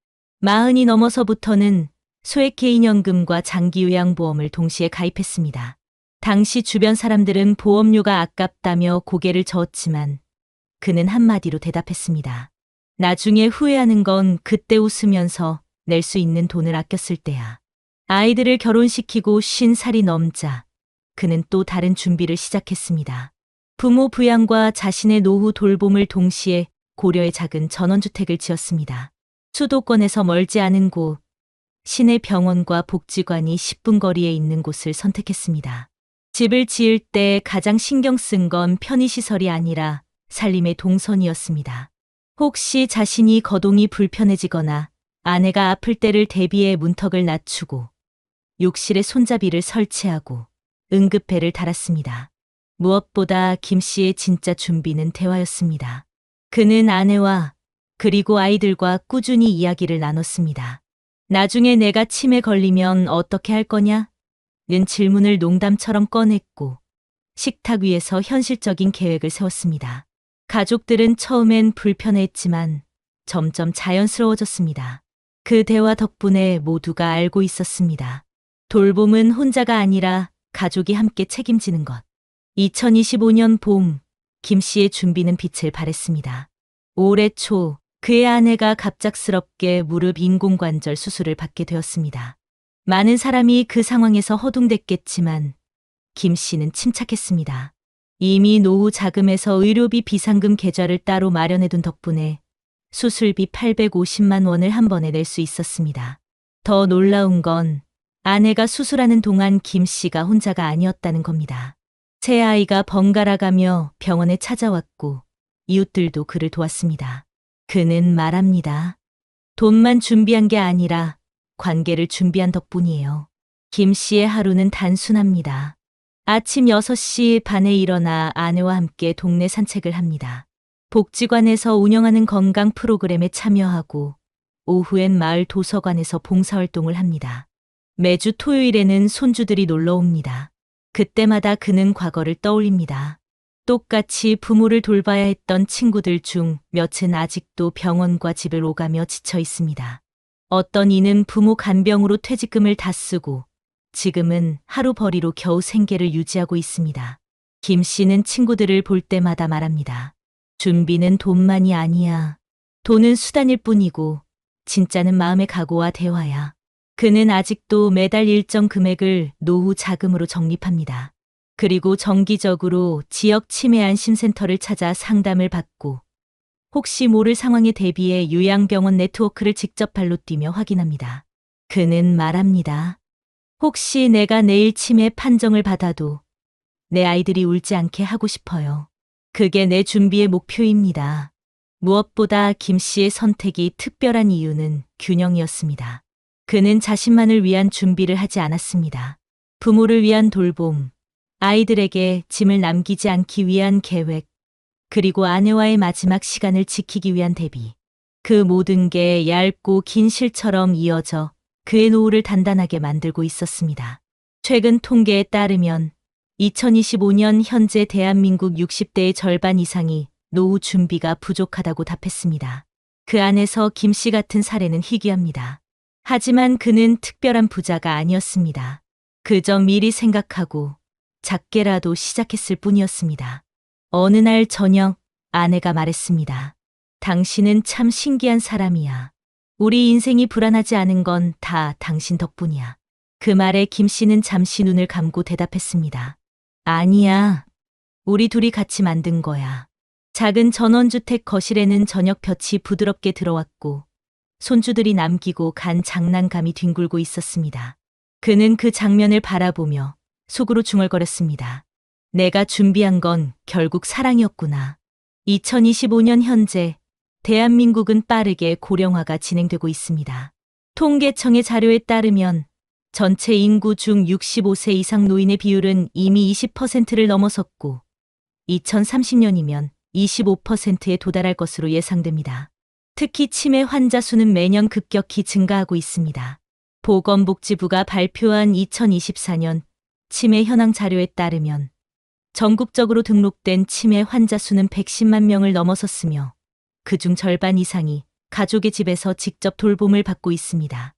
40이 넘어서부터는 소액 개인연금과 장기요양보험을 동시에 가입했습니다. 당시 주변 사람들은 보험료가 아깝다며 고개를 저었지만 그는 한마디로 대답했습니다. 나중에 후회하는 건 그때 웃으면서 낼 수 있는 돈을 아꼈을 때야. 아이들을 결혼시키고 50살이 넘자 그는 또 다른 준비를 시작했습니다. 부모 부양과 자신의 노후 돌봄을 동시에 고려해 작은 전원주택을 지었습니다. 수도권에서 멀지 않은 곳, 시내 병원과 복지관이 10분 거리에 있는 곳을 선택했습니다. 집을 지을 때 가장 신경 쓴 건 편의시설이 아니라 살림의 동선이었습니다. 혹시 자신이 거동이 불편해지거나 아내가 아플 때를 대비해 문턱을 낮추고 욕실에 손잡이를 설치하고 응급배를 달았습니다. 무엇보다 김 씨의 진짜 준비는 대화였습니다. 그는 아내와 그리고 아이들과 꾸준히 이야기를 나눴습니다. 나중에 내가 치매 걸리면 어떻게 할 거냐? 는 질문을 농담처럼 꺼냈고 식탁 위에서 현실적인 계획을 세웠습니다. 가족들은 처음엔 불편해했지만 점점 자연스러워졌습니다. 그 대화 덕분에 모두가 알고 있었습니다. 돌봄은 혼자가 아니라 가족이 함께 책임지는 것. 2025년 봄, 김 씨의 준비는 빛을 발했습니다. 올해 초, 그의 아내가 갑작스럽게 무릎 인공관절 수술을 받게 되었습니다. 많은 사람이 그 상황에서 허둥댔겠지만 김 씨는 침착했습니다. 이미 노후 자금에서 의료비 비상금 계좌를 따로 마련해둔 덕분에 수술비 850만 원을 한 번에 낼 수 있었습니다. 더 놀라운 건 아내가 수술하는 동안 김 씨가 혼자가 아니었다는 겁니다. 새 아이가 번갈아가며 병원에 찾아왔고 이웃들도 그를 도왔습니다. 그는 말합니다. 돈만 준비한 게 아니라 관계를 준비한 덕분이에요. 김 씨의 하루는 단순합니다. 아침 6시 반에 일어나 아내와 함께 동네 산책을 합니다. 복지관에서 운영하는 건강 프로그램에 참여하고 오후엔 마을 도서관에서 봉사활동을 합니다. 매주 토요일에는 손주들이 놀러 옵니다. 그때마다 그는 과거를 떠올립니다. 똑같이 부모를 돌봐야 했던 친구들 중 몇은 아직도 병원과 집을 오가며 지쳐 있습니다. 어떤 이는 부모 간병으로 퇴직금을 다 쓰고 지금은 하루벌이로 겨우 생계를 유지하고 있습니다. 김 씨는 친구들을 볼 때마다 말합니다. 준비는 돈만이 아니야. 돈은 수단일 뿐이고 진짜는 마음의 각오와 대화야. 그는 아직도 매달 일정 금액을 노후 자금으로 적립합니다. 그리고 정기적으로 지역 치매 안심센터를 찾아 상담을 받고 혹시 모를 상황에 대비해 요양병원 네트워크를 직접 발로 뛰며 확인합니다. 그는 말합니다. 혹시 내가 내일 치매 판정을 받아도 내 아이들이 울지 않게 하고 싶어요. 그게 내 준비의 목표입니다. 무엇보다 김 씨의 선택이 특별한 이유는 균형이었습니다. 그는 자신만을 위한 준비를 하지 않았습니다. 부모를 위한 돌봄, 아이들에게 짐을 남기지 않기 위한 계획, 그리고 아내와의 마지막 시간을 지키기 위한 대비. 그 모든 게 얇고 긴 실처럼 이어져 그의 노후를 단단하게 만들고 있었습니다. 최근 통계에 따르면 2025년 현재 대한민국 60대의 절반 이상이 노후 준비가 부족하다고 답했습니다. 그 안에서 김 씨 같은 사례는 희귀합니다. 하지만 그는 특별한 부자가 아니었습니다. 그저 미리 생각하고 작게라도 시작했을 뿐이었습니다. 어느 날 저녁 아내가 말했습니다. 당신은 참 신기한 사람이야. 우리 인생이 불안하지 않은 건 다 당신 덕분이야. 그 말에 김 씨는 잠시 눈을 감고 대답했습니다. 아니야. 우리 둘이 같이 만든 거야. 작은 전원주택 거실에는 저녁 볕이 부드럽게 들어왔고 손주들이 남기고 간 장난감이 뒹굴고 있었습니다. 그는 그 장면을 바라보며 속으로 중얼거렸습니다. 내가 준비한 건 결국 사랑이었구나. 2025년 현재 대한민국은 빠르게 고령화가 진행되고 있습니다. 통계청의 자료에 따르면 전체 인구 중 65세 이상 노인의 비율은 이미 20%를 넘어섰고 2030년이면 25%에 도달할 것으로 예상됩니다. 특히 치매 환자 수는 매년 급격히 증가하고 있습니다. 보건복지부가 발표한 2024년 치매 현황 자료에 따르면 전국적으로 등록된 치매 환자 수는 110만 명을 넘어섰으며 그중 절반 이상이 가족의 집에서 직접 돌봄을 받고 있습니다.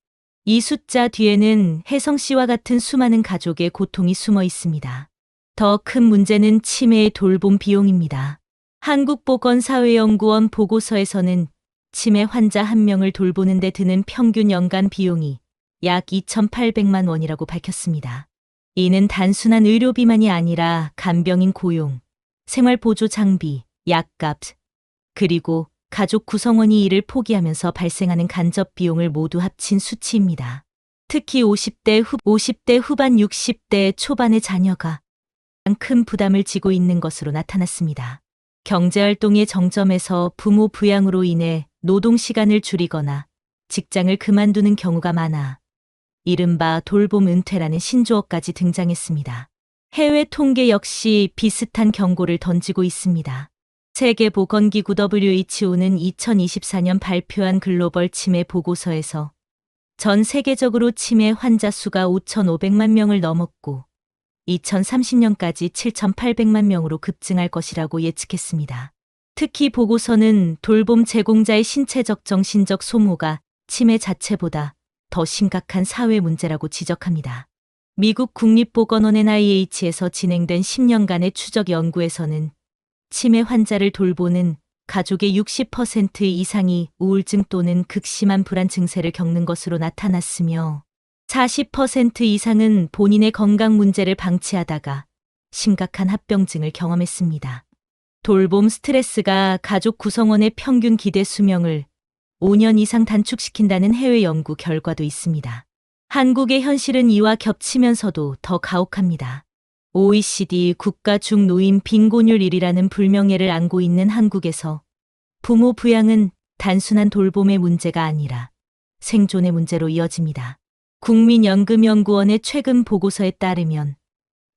이 숫자 뒤에는 혜성 씨와 같은 수많은 가족의 고통이 숨어 있습니다. 더 큰 문제는 치매의 돌봄 비용입니다. 한국보건사회연구원 보고서에서는 치매 환자 한 명을 돌보는 데 드는 평균 연간 비용이 약 2,800만 원이라고 밝혔습니다. 이는 단순한 의료비만이 아니라 간병인 고용, 생활보조 장비, 약값, 그리고 가족 구성원이 이를 포기하면서 발생하는 간접 비용을 모두 합친 수치입니다. 특히 50대 후반 60대 초반의 자녀가 가장 큰 부담을 지고 있는 것으로 나타났습니다. 경제활동의 정점에서 부모 부양으로 인해 노동 시간을 줄이거나 직장을 그만두는 경우가 많아 이른바 돌봄 은퇴라는 신조어까지 등장했습니다. 해외 통계 역시 비슷한 경고를 던지고 있습니다. 세계보건기구 WHO는 2024년 발표한 글로벌 치매 보고서에서 전 세계적으로 치매 환자 수가 5,500만 명을 넘었고 2030년까지 7,800만 명으로 급증할 것이라고 예측했습니다. 특히 보고서는 돌봄 제공자의 신체적 정신적 소모가 치매 자체보다 더 심각한 사회 문제라고 지적합니다. 미국 국립보건원 NIH에서 진행된 10년간의 추적 연구에서는 치매 환자를 돌보는 가족의 60% 이상이 우울증 또는 극심한 불안 증세를 겪는 것으로 나타났으며 40% 이상은 본인의 건강 문제를 방치하다가 심각한 합병증을 경험했습니다. 돌봄 스트레스가 가족 구성원의 평균 기대 수명을 5년 이상 단축시킨다는 해외 연구 결과도 있습니다. 한국의 현실은 이와 겹치면서도 더 가혹합니다. OECD 국가 중 노인 빈곤율 1위라는 불명예를 안고 있는 한국에서 부모 부양은 단순한 돌봄의 문제가 아니라 생존의 문제로 이어집니다. 국민연금연구원의 최근 보고서에 따르면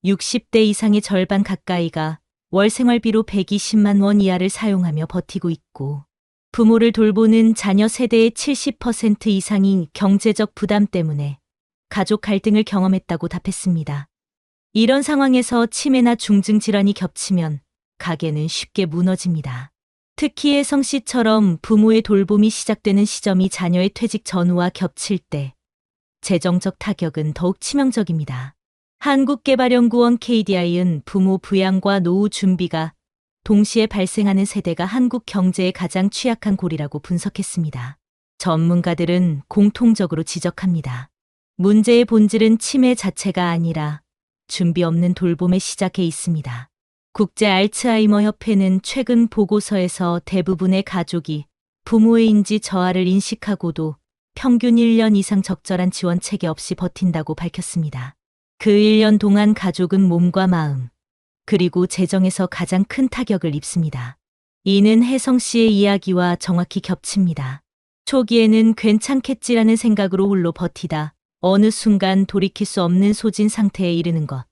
60대 이상의 절반 가까이가 월 생활비로 120만 원 이하를 사용하며 버티고 있고 부모를 돌보는 자녀 세대의 70% 이상이 경제적 부담 때문에 가족 갈등을 경험했다고 답했습니다. 이런 상황에서 치매나 중증 질환이 겹치면 가계는 쉽게 무너집니다. 특히 혜성 씨처럼 부모의 돌봄이 시작되는 시점이 자녀의 퇴직 전후와 겹칠 때 재정적 타격은 더욱 치명적입니다. 한국개발연구원 KDI는 부모 부양과 노후 준비가 동시에 발생하는 세대가 한국 경제의 가장 취약한 골이라고 분석했습니다. 전문가들은 공통적으로 지적합니다. 문제의 본질은 치매 자체가 아니라 준비 없는 돌봄의 시작에 있습니다. 국제 알츠하이머 협회는 최근 보고서에서 대부분의 가족이 부모의 인지 저하를 인식하고도 평균 1년 이상 적절한 지원 체계 없이 버틴다고 밝혔습니다. 그 1년 동안 가족은 몸과 마음, 그리고 재정에서 가장 큰 타격을 입습니다. 이는 혜성 씨의 이야기와 정확히 겹칩니다. 초기에는 괜찮겠지라는 생각으로 홀로 버티다 어느 순간 돌이킬 수 없는 소진 상태에 이르는 것.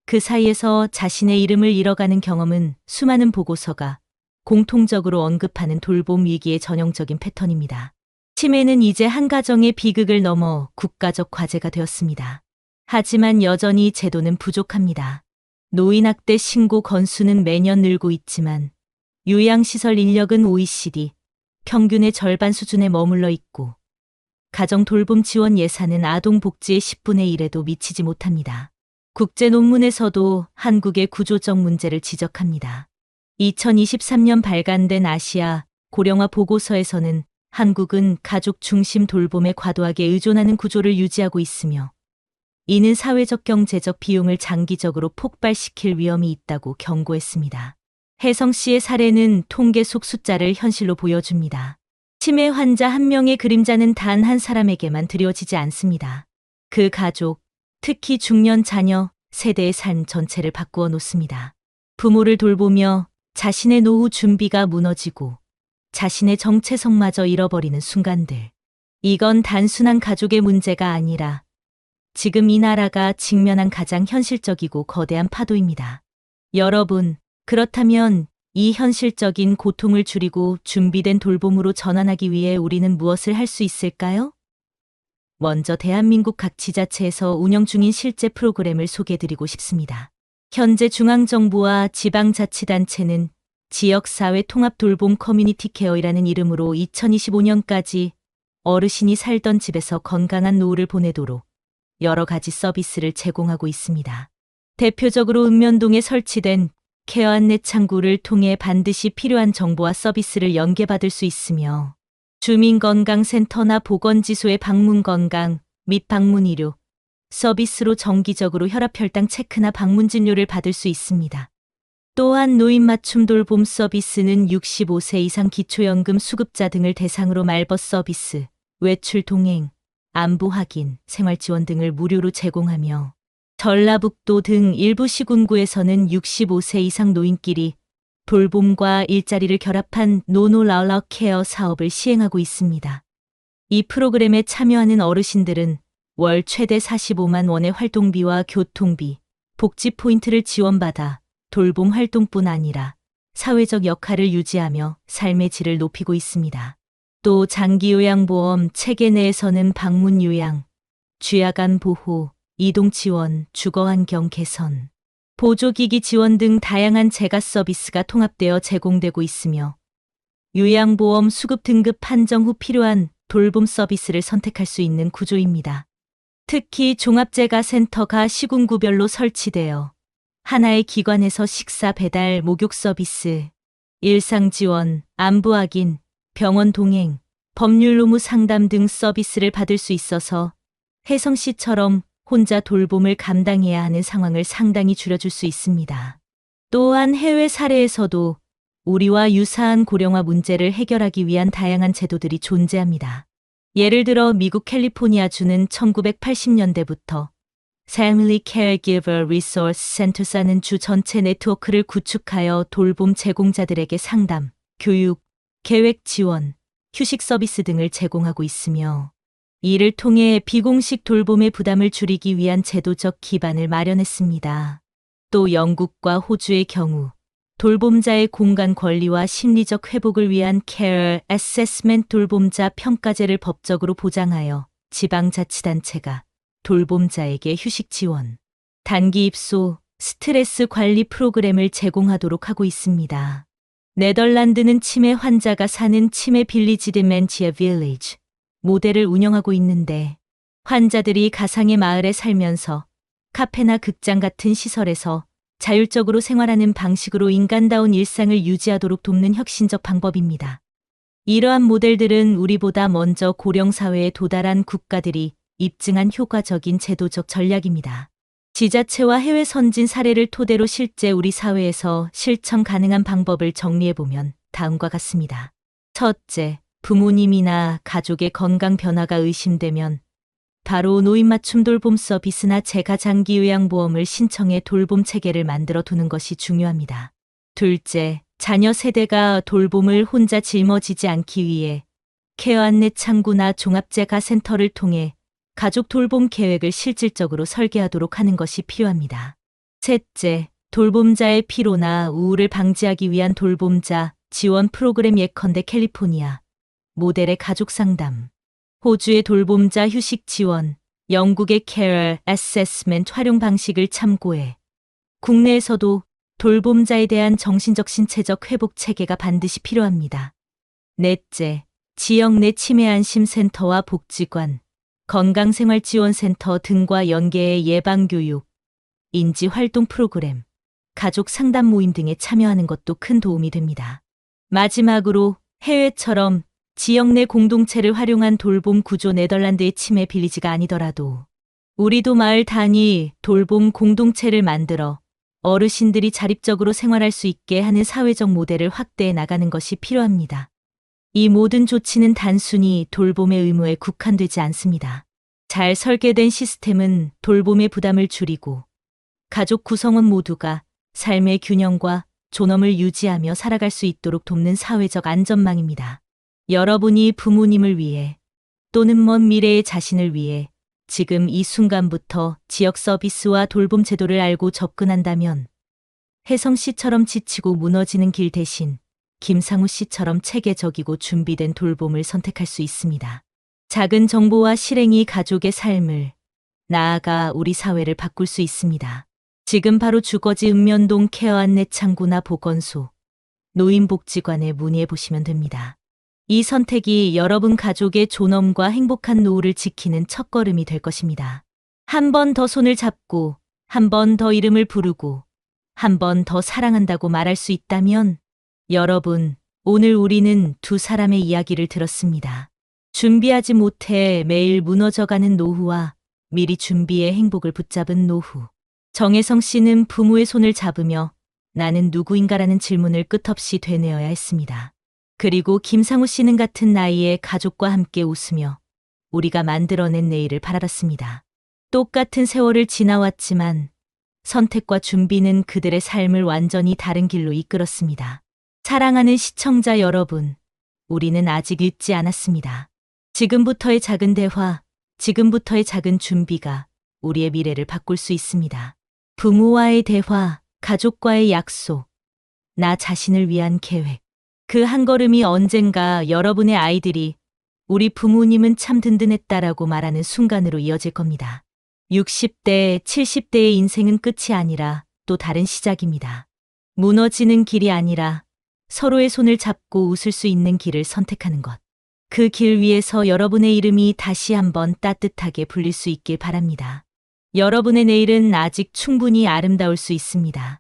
그 사이에서 자신의 이름을 잃어가는 경험은 수많은 보고서가 공통적으로 언급하는 돌봄 위기의 전형적인 패턴입니다. 치매는 이제 한 가정의 비극을 넘어 국가적 과제가 되었습니다. 하지만 여전히 제도는 부족합니다. 노인학대 신고 건수는 매년 늘고 있지만 요양시설 인력은 OECD 평균의 절반 수준에 머물러 있고 가정 돌봄 지원 예산은 아동 복지의 10분의 1에도 미치지 못합니다. 국제 논문에서도 한국의 구조적 문제를 지적합니다. 2023년 발간된 아시아 고령화 보고서에서는 한국은 가족 중심 돌봄에 과도하게 의존하는 구조를 유지하고 있으며 이는 사회적 경제적 비용을 장기적으로 폭발시킬 위험이 있다고 경고했습니다. 혜성 씨의 사례는 통계 속 숫자를 현실로 보여줍니다. 치매 환자 한 명의 그림자는 단 한 사람에게만 드려지지 않습니다. 그 가족, 특히 중년 자녀, 세대의 삶 전체를 바꾸어 놓습니다. 부모를 돌보며 자신의 노후 준비가 무너지고 자신의 정체성마저 잃어버리는 순간들. 이건 단순한 가족의 문제가 아니라 지금 이 나라가 직면한 가장 현실적이고 거대한 파도입니다. 여러분, 그렇다면 이 현실적인 고통을 줄이고 준비된 돌봄으로 전환하기 위해 우리는 무엇을 할 수 있을까요? 먼저 대한민국 각 지자체에서 운영 중인 실제 프로그램을 소개해드리고 싶습니다. 현재 중앙정부와 지방자치단체는 지역사회 통합 돌봄 커뮤니티 케어이라는 이름으로 2025년까지 어르신이 살던 집에서 건강한 노후를 보내도록 여러 가지 서비스를 제공하고 있습니다. 대표적으로 읍면동에 설치된 케어 안내 창구를 통해 반드시 필요한 정보와 서비스를 연계받을 수 있으며 주민건강센터나 보건지소의 방문건강 및 방문의료, 서비스로 정기적으로 혈압 혈당 체크나 방문 진료를 받을 수 있습니다. 또한 노인 맞춤 돌봄 서비스는 65세 이상 기초연금 수급자 등을 대상으로 말벗 서비스, 외출 동행, 안부 확인, 생활 지원 등을 무료로 제공하며 전라북도 등 일부 시군구에서는 65세 이상 노인끼리 돌봄과 일자리를 결합한 노노라라 케어 사업을 시행하고 있습니다. 이 프로그램에 참여하는 어르신들은 월 최대 45만 원의 활동비와 교통비, 복지 포인트를 지원받아 돌봄 활동뿐 아니라 사회적 역할을 유지하며 삶의 질을 높이고 있습니다. 또 장기요양보험 체계 내에서는 방문 요양, 쥐야간 보호, 이동 지원, 주거 환경 개선, 보조기기 지원 등 다양한 재가 서비스가 통합되어 제공되고 있으며 요양보험 수급 등급 판정 후 필요한 돌봄 서비스를 선택할 수 있는 구조입니다. 특히 종합재가센터가 시군구별로 설치되어 하나의 기관에서 식사 배달, 목욕 서비스, 일상 지원, 안부 확인, 병원 동행, 법률 의무 상담 등 서비스를 받을 수 있어서 혜성씨처럼 혼자 돌봄을 감당해야 하는 상황을 상당히 줄여줄 수 있습니다. 또한 해외 사례에서도 우리와 유사한 고령화 문제를 해결하기 위한 다양한 제도들이 존재합니다. 예를 들어 미국 캘리포니아주는 1980년대부터 Family Caregiver Resource Centers라는 주 전체 네트워크를 구축하여 돌봄 제공자들에게 상담, 교육, 계획 지원, 휴식 서비스 등을 제공하고 있으며 이를 통해 비공식 돌봄의 부담을 줄이기 위한 제도적 기반을 마련했습니다. 또 영국과 호주의 경우 돌봄자의 공간 권리와 심리적 회복을 위한 Care Assessment 돌봄자 평가제를 법적으로 보장하여 지방자치단체가 돌봄자에게 휴식 지원, 단기 입소, 스트레스 관리 프로그램을 제공하도록 하고 있습니다. 네덜란드는 치매 환자가 사는 치매 빌리지 디멘치아 빌리지 모델을 운영하고 있는데 환자들이 가상의 마을에 살면서 카페나 극장 같은 시설에서 자율적으로 생활하는 방식으로 인간다운 일상을 유지하도록 돕는 혁신적 방법입니다. 이러한 모델들은 우리보다 먼저 고령사회에 도달한 국가들이 입증한 효과적인 제도적 전략입니다. 지자체와 해외 선진 사례를 토대로 실제 우리 사회에서 실천 가능한 방법을 정리해보면 다음과 같습니다. 첫째, 부모님이나 가족의 건강 변화가 의심되면 바로 노인 맞춤 돌봄 서비스나 재가 장기 요양보험을 신청해 돌봄 체계를 만들어 두는 것이 중요합니다. 둘째, 자녀 세대가 돌봄을 혼자 짊어지지 않기 위해 케어 안내 창구나 종합재가센터를 통해 가족 돌봄 계획을 실질적으로 설계하도록 하는 것이 필요합니다. 셋째, 돌봄자의 피로나 우울을 방지하기 위한 돌봄자 지원 프로그램 예컨대 캘리포니아 모델의 가족 상담, 호주의 돌봄자 휴식 지원, 영국의 Care Assessment 활용 방식을 참고해 국내에서도 돌봄자에 대한 정신적 신체적 회복 체계가 반드시 필요합니다. 넷째, 지역 내 치매 안심센터와 복지관, 건강생활지원센터 등과 연계해 예방교육, 인지활동 프로그램, 가족 상담 모임 등에 참여하는 것도 큰 도움이 됩니다. 마지막으로 해외처럼 지역 내 공동체를 활용한 돌봄 구조 네덜란드의 치매 빌리지가 아니더라도 우리도 마을 단위 돌봄 공동체를 만들어 어르신들이 자립적으로 생활할 수 있게 하는 사회적 모델을 확대해 나가는 것이 필요합니다. 이 모든 조치는 단순히 돌봄의 의무에 국한되지 않습니다. 잘 설계된 시스템은 돌봄의 부담을 줄이고 가족 구성원 모두가 삶의 균형과 존엄을 유지하며 살아갈 수 있도록 돕는 사회적 안전망입니다. 여러분이 부모님을 위해 또는 먼 미래의 자신을 위해 지금 이 순간부터 지역 서비스와 돌봄 제도를 알고 접근한다면 혜성 씨처럼 지치고 무너지는 길 대신 김상우 씨처럼 체계적이고 준비된 돌봄을 선택할 수 있습니다. 작은 정보와 실행이 가족의 삶을, 나아가 우리 사회를 바꿀 수 있습니다. 지금 바로 주거지 읍면동 케어 안내 창구나 보건소, 노인복지관에 문의해 보시면 됩니다. 이 선택이 여러분 가족의 존엄과 행복한 노후를 지키는 첫걸음이 될 것입니다. 한 번 더 손을 잡고, 한 번 더 이름을 부르고, 한 번 더 사랑한다고 말할 수 있다면 여러분, 오늘 우리는 두 사람의 이야기를 들었습니다. 준비하지 못해 매일 무너져가는 노후와 미리 준비해 행복을 붙잡은 노후. 정혜성 씨는 부모의 손을 잡으며 나는 누구인가라는 질문을 끝없이 되뇌어야 했습니다. 그리고 김상우 씨는 같은 나이에 가족과 함께 웃으며 우리가 만들어낸 내일을 바라봤습니다. 똑같은 세월을 지나왔지만 선택과 준비는 그들의 삶을 완전히 다른 길로 이끌었습니다. 사랑하는 시청자 여러분, 우리는 아직 잊지 않았습니다. 지금부터의 작은 대화, 지금부터의 작은 준비가 우리의 미래를 바꿀 수 있습니다. 부모와의 대화, 가족과의 약속, 나 자신을 위한 계획. 그 한 걸음이 언젠가 여러분의 아이들이 우리 부모님은 참 든든했다라고 말하는 순간으로 이어질 겁니다. 60대, 70대의 인생은 끝이 아니라 또 다른 시작입니다. 무너지는 길이 아니라 서로의 손을 잡고 웃을 수 있는 길을 선택하는 것. 그 길 위에서 여러분의 이름이 다시 한번 따뜻하게 불릴 수 있길 바랍니다. 여러분의 내일은 아직 충분히 아름다울 수 있습니다.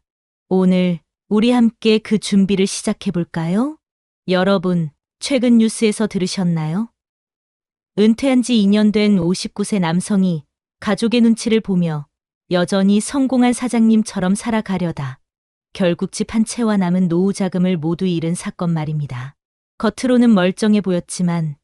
오늘 우리 함께 그 준비를 시작해 볼까요? 여러분, 최근 뉴스에서 들으셨나요? 은퇴한 지 2년 된 59세 남성이 가족의 눈치를 보며 여전히 성공한 사장님처럼 살아가려다 결국 집 한 채와 남은 노후 자금을 모두 잃은 사건 말입니다. 겉으로는 멀쩡해 보였지만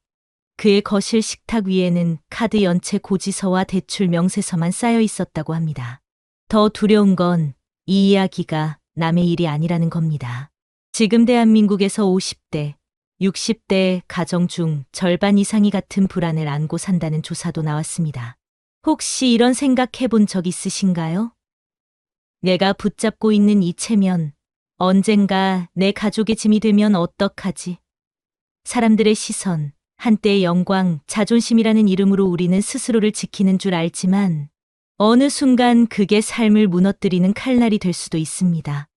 그의 거실 식탁 위에는 카드 연체 고지서와 대출 명세서만 쌓여 있었다고 합니다. 더 두려운 건 이 이야기가 남의 일이 아니라는 겁니다. 지금 대한민국에서 50대, 60대 가정 중 절반 이상이 같은 불안을 안고 산다는 조사도 나왔습니다. 혹시 이런 생각 해본 적 있으신가요? 내가 붙잡고 있는 이 체면, 언젠가 내 가족의 짐이 되면 어떡하지? 사람들의 시선, 한때의 영광, 자존심이라는 이름으로 우리는 스스로를 지키는 줄 알지만 어느 순간 그게 삶을 무너뜨리는 칼날이 될 수도 있습니다.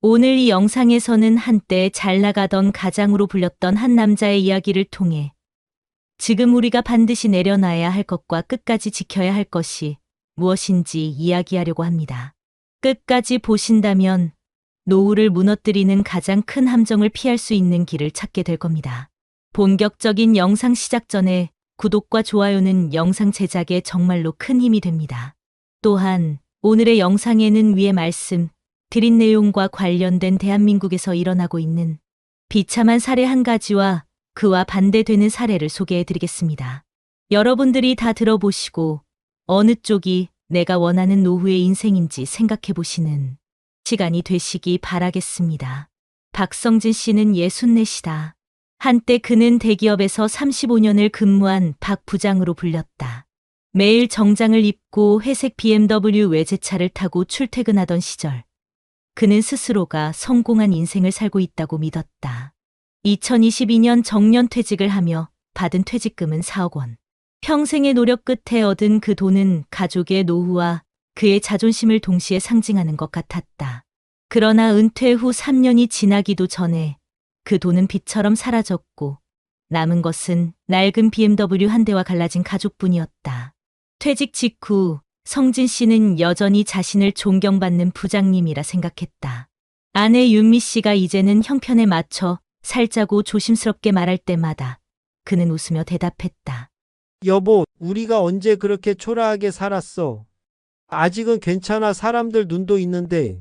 오늘 이 영상에서는 한때 잘 나가던 가장으로 불렸던 한 남자의 이야기를 통해 지금 우리가 반드시 내려놔야 할 것과 끝까지 지켜야 할 것이 무엇인지 이야기하려고 합니다. 끝까지 보신다면 노후를 무너뜨리는 가장 큰 함정을 피할 수 있는 길을 찾게 될 겁니다. 본격적인 영상 시작 전에 구독과 좋아요는 영상 제작에 정말로 큰 힘이 됩니다. 또한 오늘의 영상에는 위의 말씀, 드린 내용과 관련된 대한민국에서 일어나고 있는 비참한 사례 한 가지와 그와 반대되는 사례를 소개해 드리겠습니다. 여러분들이 다 들어보시고 어느 쪽이 내가 원하는 노후의 인생인지 생각해 보시는 시간이 되시기 바라겠습니다. 박성진 씨는 64시다. 한때 그는 대기업에서 35년을 근무한 박 부장으로 불렸다. 매일 정장을 입고 회색 BMW 외제차를 타고 출퇴근하던 시절, 그는 스스로가 성공한 인생을 살고 있다고 믿었다. 2022년 정년퇴직을 하며 받은 퇴직금은 4억 원. 평생의 노력 끝에 얻은 그 돈은 가족의 노후와 그의 자존심을 동시에 상징하는 것 같았다. 그러나 은퇴 후 3년이 지나기도 전에 그 돈은 빛처럼 사라졌고 남은 것은 낡은 BMW 한 대와 갈라진 가족뿐이었다. 퇴직 직후 성진 씨는 여전히 자신을 존경받는 부장님이라 생각했다. 아내 윤미 씨가 이제는 형편에 맞춰 살자고 조심스럽게 말할 때마다 그는 웃으며 대답했다. 여보, 우리가 언제 그렇게 초라하게 살았어? 아직은 괜찮아. 사람들 눈도 있는데.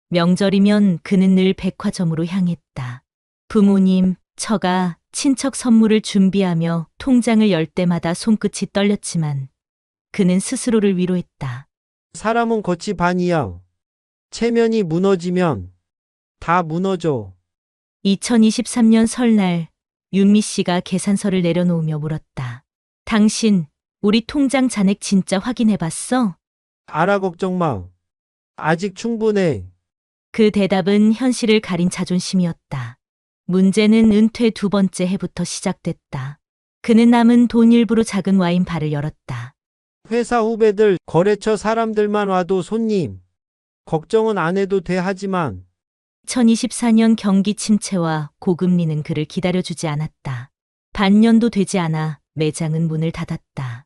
명절이면 그는 늘 백화점으로 향했다. 부모님, 처가, 친척 선물을 준비하며 통장을 열 때마다 손끝이 떨렸지만 그는 스스로를 위로했다. 사람은 겉이 반이야. 체면이 무너지면 다 무너져. 2023년 설날 윤미 씨가 계산서를 내려놓으며 물었다. 당신, 우리 통장 잔액 진짜 확인해봤어? 알아, 걱정 마. 아직 충분해. 그 대답은 현실을 가린 자존심이었다. 문제는 은퇴 두 번째 해부터 시작됐다. 그는 남은 돈 일부로 작은 와인 바를 열었다. 회사 후배들, 거래처 사람들만 와도 손님. 걱정은 안 해도 돼. 하지만 2024년 경기 침체와 고금리는 그를 기다려주지 않았다. 반년도 되지 않아 매장은 문을 닫았다.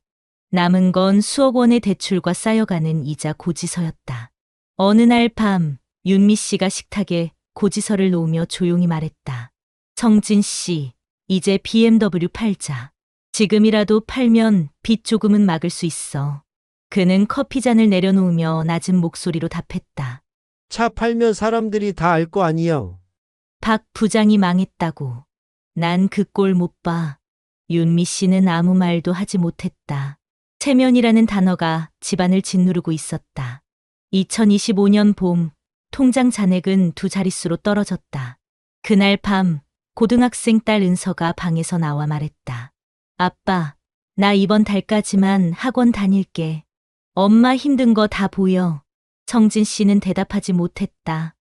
남은 건 수억 원의 대출과 쌓여가는 이자 고지서였다. 어느 날 밤 윤미 씨가 식탁에 고지서를 놓으며 조용히 말했다. 성진 씨, 이제 BMW 팔자. 지금이라도 팔면 빚 조금은 막을 수 있어. 그는 커피잔을 내려놓으며 낮은 목소리로 답했다. 차 팔면 사람들이 다 알 거 아니여. 박 부장이 망했다고. 난 그 꼴 못 봐. 윤미 씨는 아무 말도 하지 못했다. 체면이라는 단어가 집안을 짓누르고 있었다. 2025년 봄, 통장 잔액은 두 자릿수로 떨어졌다. 그날 밤, 고등학생 딸 은서가 방에서 나와 말했다. 아빠, 나 이번 달까지만 학원 다닐게. 엄마 힘든 거 다 보여. 정진 씨는 대답하지 못했다.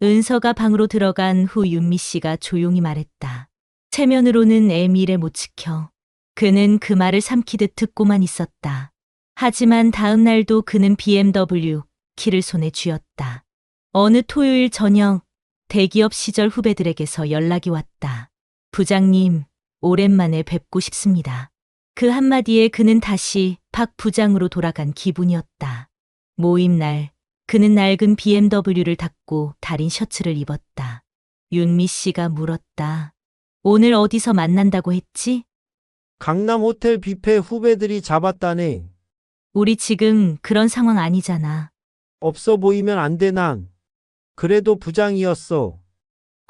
은서가 방으로 들어간 후 윤미 씨가 조용히 말했다. 체면으로는 애 미래 못 지켜. 그는 그 말을 삼키듯 듣고만 있었다. 하지만 다음 날도 그는 BMW 키를 손에 쥐었다. 어느 토요일 저녁, 대기업 시절 후배들에게서 연락이 왔다. 부장님, 오랜만에 뵙고 싶습니다. 그 한마디에 그는 다시 박 부장으로 돌아간 기분이었다. 모임 날, 그는 낡은 BMW를 닦고 달인 셔츠를 입었다. 윤미 씨가 물었다. 오늘 어디서 만난다고 했지? 강남 호텔 뷔페 후배들이 잡았다네. 우리 지금 그런 상황 아니잖아. 없어 보이면 안 돼 난. 그래도 부장이었어.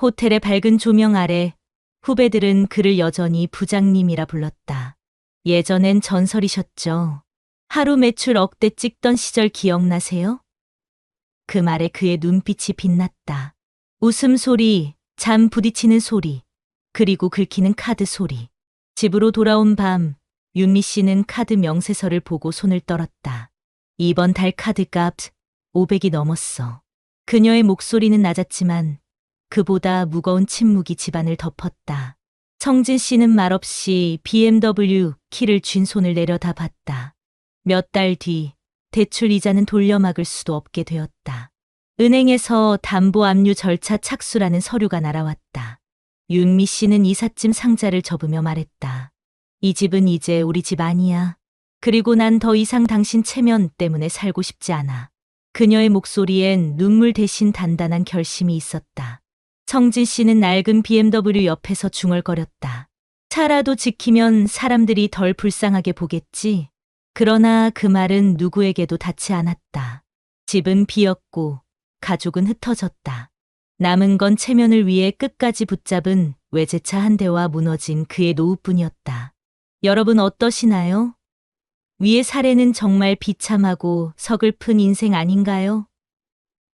호텔의 밝은 조명 아래 후배들은 그를 여전히 부장님이라 불렀다. 예전엔 전설이셨죠. 하루 매출 억대 찍던 시절 기억나세요? 그 말에 그의 눈빛이 빛났다. 웃음소리, 잠 부딪히는 소리, 그리고 긁히는 카드 소리. 집으로 돌아온 밤, 윤미 씨는 카드 명세서를 보고 손을 떨었다. 이번 달 카드값 500이 넘었어. 그녀의 목소리는 낮았지만 그보다 무거운 침묵이 집안을 덮었다. 정진 씨는 말없이 BMW 키를 쥔 손을 내려다 봤다. 몇 달 뒤 대출 이자는 돌려막을 수도 없게 되었다. 은행에서 담보 압류 절차 착수라는 서류가 날아왔다. 윤미 씨는 이삿짐 상자를 접으며 말했다. 이 집은 이제 우리 집 아니야. 그리고 난 더 이상 당신 체면 때문에 살고 싶지 않아. 그녀의 목소리엔 눈물 대신 단단한 결심이 있었다. 정진 씨는 낡은 BMW 옆에서 중얼거렸다. 차라도 지키면 사람들이 덜 불쌍하게 보겠지. 그러나 그 말은 누구에게도 닿지 않았다. 집은 비었고 가족은 흩어졌다. 남은 건 체면을 위해 끝까지 붙잡은 외제차 한 대와 무너진 그의 노후뿐이었다. 여러분 어떠시나요? 위의 사례는 정말 비참하고 서글픈 인생 아닌가요?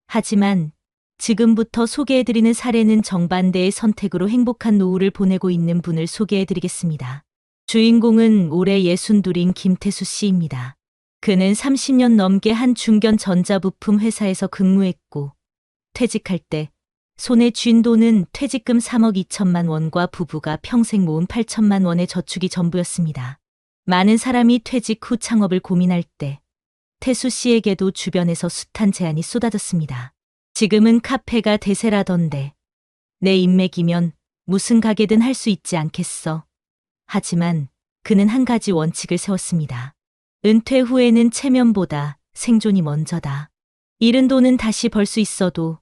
하지만 지금부터 소개해드리는 사례는 정반대의 선택으로 행복한 노후를 보내고 있는 분을 소개해드리겠습니다. 주인공은 올해 62인 김태수 씨입니다. 그는 30년 넘게 한 중견 전자부품 회사에서 근무했고 퇴직할 때 손에 쥔 돈은 퇴직금 3억 2천만 원과 부부가 평생 모은 8천만 원의 저축이 전부였습니다. 많은 사람이 퇴직 후 창업을 고민할 때 태수 씨에게도 주변에서 숱한 제안이 쏟아졌습니다. 지금은 카페가 대세라던데 내 인맥이면 무슨 가게든 할 수 있지 않겠어. 하지만 그는 한 가지 원칙을 세웠습니다. 은퇴 후에는 체면보다 생존이 먼저다. 잃은 돈은 다시 벌 수 있어도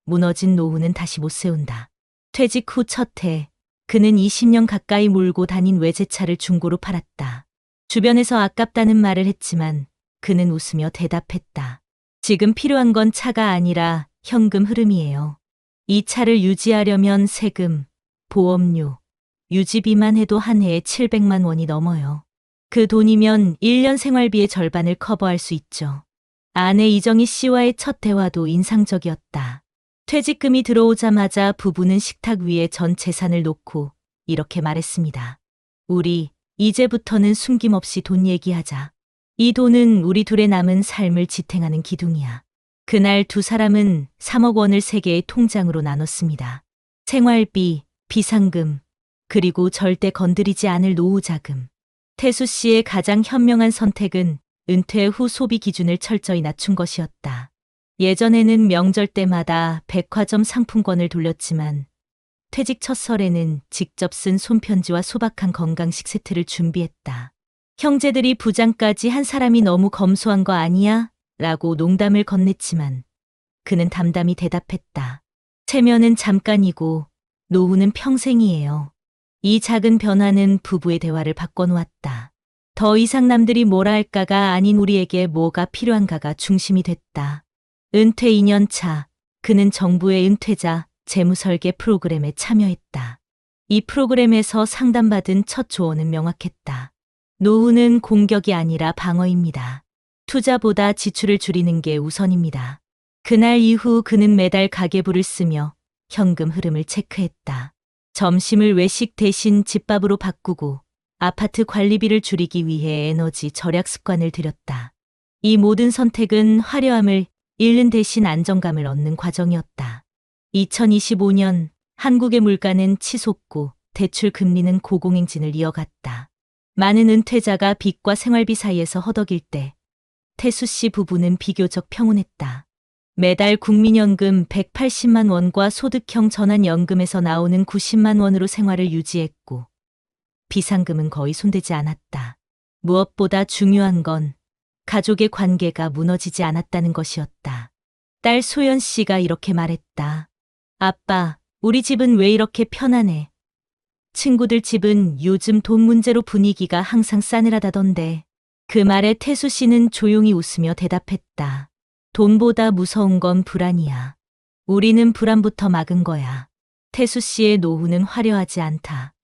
무너진 노후는 다시 못 세운다. 퇴직 후 첫 해, 그는 20년 가까이 몰고 다닌 외제차를 중고로 팔았다. 주변에서 아깝다는 말을 했지만 그는 웃으며 대답했다. 지금 필요한 건 차가 아니라 현금 흐름이에요. 이 차를 유지하려면 세금, 보험료, 유지비만 해도 한 해에 700만 원이 넘어요. 그 돈이면 1년 생활비의 절반을 커버할 수 있죠. 아내 이정희 씨와의 첫 대화도 인상적이었다. 퇴직금이 들어오자마자 부부는 식탁 위에 전 재산을 놓고 이렇게 말했습니다. 우리 이제부터는 숨김없이 돈 얘기하자. 이 돈은 우리 둘의 남은 삶을 지탱하는 기둥이야. 그날 두 사람은 3억 원을 세 개의 통장으로 나눴습니다. 생활비, 비상금, 그리고 절대 건드리지 않을 노후 자금. 태수 씨의 가장 현명한 선택은 은퇴 후 소비 기준을 철저히 낮춘 것이었다. 예전에는 명절 때마다 백화점 상품권을 돌렸지만 퇴직 첫 설에는 직접 쓴 손편지와 소박한 건강식 세트를 준비했다. 형제들이 부장까지 한 사람이 너무 검소한 거 아니야? 라고 농담을 건넸지만 그는 담담히 대답했다. 체면은 잠깐이고 노후는 평생이에요. 이 작은 변화는 부부의 대화를 바꿔놓았다. 더 이상 남들이 뭐라 할까가 아닌 우리에게 뭐가 필요한가가 중심이 됐다. 은퇴 2년 차, 그는 정부의 은퇴자 재무설계 프로그램에 참여했다. 이 프로그램에서 상담받은 첫 조언은 명확했다. 노후는 공격이 아니라 방어입니다. 투자보다 지출을 줄이는 게 우선입니다. 그날 이후 그는 매달 가계부를 쓰며 현금 흐름을 체크했다. 점심을 외식 대신 집밥으로 바꾸고 아파트 관리비를 줄이기 위해 에너지 절약 습관을 들였다. 이 모든 선택은 화려함을 잃는 대신 안정감을 얻는 과정이었다. 2025년 한국의 물가는 치솟고 대출 금리는 고공행진을 이어갔다. 많은 은퇴자가 빚과 생활비 사이에서 허덕일 때 태수 씨 부부는 비교적 평온했다. 매달 국민연금 180만 원과 소득형 전환연금에서 나오는 90만 원으로 생활을 유지했고 비상금은 거의 손대지 않았다. 무엇보다 중요한 건 가족의 관계가 무너지지 않았다는 것이었다. 딸 소연 씨가 이렇게 말했다. 아빠, 우리 집은 왜 이렇게 편안해? 친구들 집은 요즘 돈 문제로 분위기가 항상 싸늘하다던데. 그 말에 태수 씨는 조용히 웃으며 대답했다. 돈보다 무서운 건 불안이야. 우리는 불안부터 막은 거야. 태수 씨의 노후는 화려하지 않다.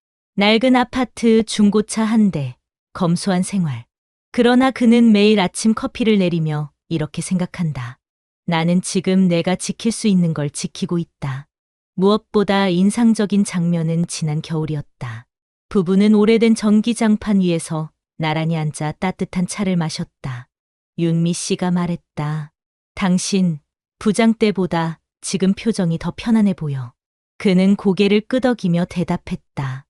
낡은 아파트, 중고차 한 대, 검소한 생활. 그러나 그는 매일 아침 커피를 내리며 이렇게 생각한다. 나는 지금 내가 지킬 수 있는 걸 지키고 있다. 무엇보다 인상적인 장면은 지난 겨울이었다. 부부는 오래된 전기장판 위에서 나란히 앉아 따뜻한 차를 마셨다. 윤미 씨가 말했다. 당신, 부장 때보다 지금 표정이 더 편안해 보여. 그는 고개를 끄덕이며 대답했다.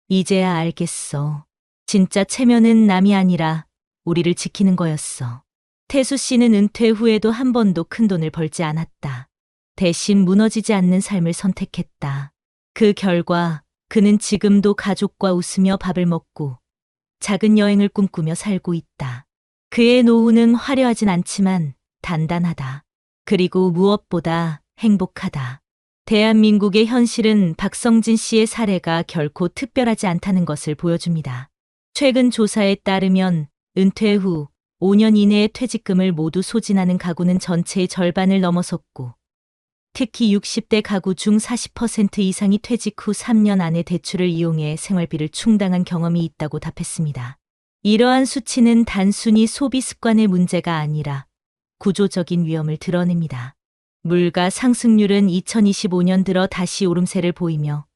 이제야 알겠어. 진짜 체면은 남이 아니라 우리를 지키는 거였어. 태수 씨는 은퇴 후에도 한 번도 큰 돈을 벌지 않았다. 대신 무너지지 않는 삶을 선택했다. 그 결과 그는 지금도 가족과 웃으며 밥을 먹고 작은 여행을 꿈꾸며 살고 있다. 그의 노후는 화려하진 않지만 단단하다. 그리고 무엇보다 행복하다. 대한민국의 현실은 박성진 씨의 사례가 결코 특별하지 않다는 것을 보여줍니다. 최근 조사에 따르면 은퇴 후 5년 이내에 퇴직금을 모두 소진하는 가구는 전체의 절반을 넘어섰고 특히 60대 가구 중 40% 이상이 퇴직 후 3년 안에 대출을 이용해 생활비를 충당한 경험이 있다고 답했습니다. 이러한 수치는 단순히 소비 습관의 문제가 아니라 구조적인 위험을 드러냅니다. 물가 상승률은 2025년 들어 다시 오름세를 보이며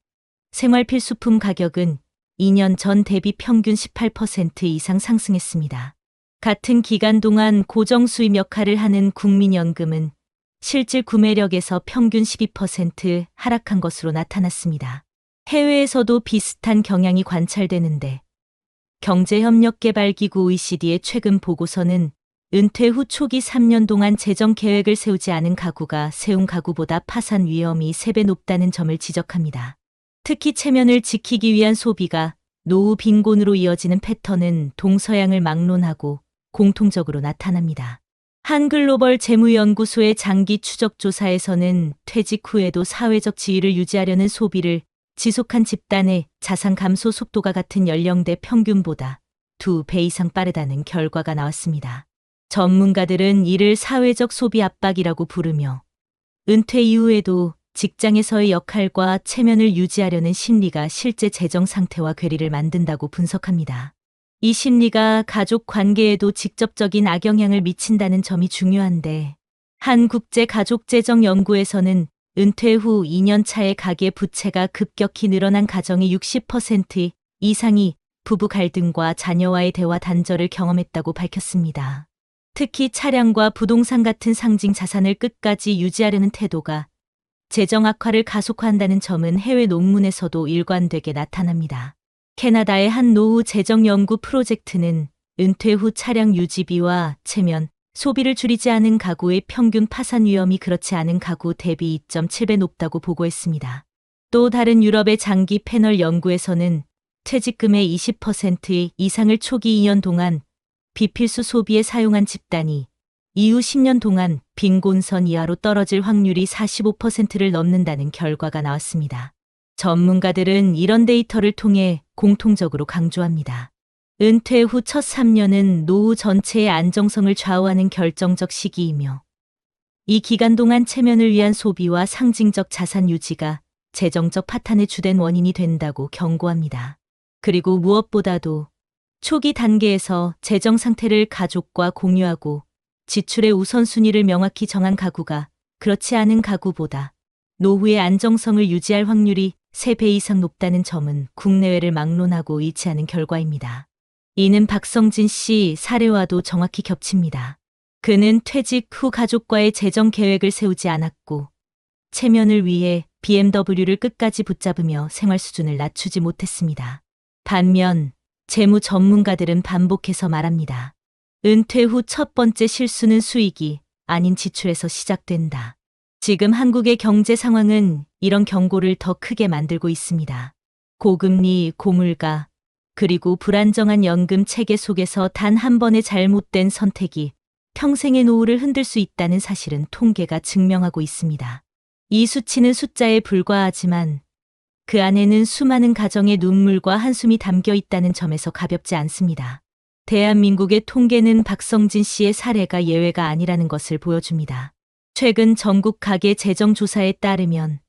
생활 필수품 가격은 2년 전 대비 평균 18% 이상 상승했습니다. 같은 기간 동안 고정 수입 역할을 하는 국민연금은 실질 구매력에서 평균 12% 하락한 것으로 나타났습니다. 해외에서도 비슷한 경향이 관찰되는데 경제협력개발기구 OECD의 최근 보고서는 은퇴 후 초기 3년 동안 재정 계획을 세우지 않은 가구가 세운 가구보다 파산 위험이 3배 높다는 점을 지적합니다. 특히 체면을 지키기 위한 소비가 노후 빈곤으로 이어지는 패턴은 동서양을 막론하고 공통적으로 나타납니다. 한글로벌 재무연구소의 장기 추적 조사에서는 퇴직 후에도 사회적 지위를 유지하려는 소비를 지속한 집단의 자산 감소 속도가 같은 연령대 평균보다 2배 이상 빠르다는 결과가 나왔습니다. 전문가들은 이를 사회적 소비 압박이라고 부르며 은퇴 이후에도 직장에서의 역할과 체면을 유지하려는 심리가 실제 재정 상태와 괴리를 만든다고 분석합니다. 이 심리가 가족 관계에도 직접적인 악영향을 미친다는 점이 중요한데 한국제가족재정연구에서는 은퇴 후 2년 차에 가계 부채가 급격히 늘어난 가정의 60% 이상이 부부 갈등과 자녀와의 대화 단절을 경험했다고 밝혔습니다. 특히 차량과 부동산 같은 상징 자산을 끝까지 유지하려는 태도가 재정 악화를 가속화한다는 점은 해외 논문에서도 일관되게 나타납니다. 캐나다의 한 노후 재정 연구 프로젝트는 은퇴 후 차량 유지비와 체면, 소비를 줄이지 않은 가구의 평균 파산 위험이 그렇지 않은 가구 대비 2.7배 높다고 보고했습니다. 또 다른 유럽의 장기 패널 연구에서는 퇴직금의 20% 이상을 초기 2년 동안 비필수 소비에 사용한 집단이 이후 10년 동안 빈곤선 이하로 떨어질 확률이 45%를 넘는다는 결과가 나왔습니다. 전문가들은 이런 데이터를 통해 공통적으로 강조합니다. 은퇴 후 첫 3년은 노후 전체의 안정성을 좌우하는 결정적 시기이며 이 기간 동안 체면을 위한 소비와 상징적 자산 유지가 재정적 파탄의 주된 원인이 된다고 경고합니다. 그리고 무엇보다도 초기 단계에서 재정 상태를 가족과 공유하고 지출의 우선순위를 명확히 정한 가구가 그렇지 않은 가구보다 노후의 안정성을 유지할 확률이 3배 이상 높다는 점은 국내외를 막론하고 일치하는 결과입니다. 이는 박성진 씨 사례와도 정확히 겹칩니다. 그는 퇴직 후 가족과의 재정 계획을 세우지 않았고 체면을 위해 BMW를 끝까지 붙잡으며 생활 수준을 낮추지 못했습니다. 반면 재무 전문가들은 반복해서 말합니다. 은퇴 후 첫 번째 실수는 수익이 아닌 지출에서 시작된다. 지금 한국의 경제 상황은 이런 경고를 더 크게 만들고 있습니다. 고금리, 고물가, 그리고 불안정한 연금 체계 속에서 단 한 번의 잘못된 선택이 평생의 노후를 흔들 수 있다는 사실은 통계가 증명하고 있습니다. 이 수치는 숫자에 불과하지만 그 안에는 수많은 가정의 눈물과 한숨이 담겨 있다는 점에서 가볍지 않습니다. 대한민국의 통계는 박성진 씨의 사례가 예외가 아니라는 것을 보여줍니다. 최근 전국 가계 재정조사에 따르면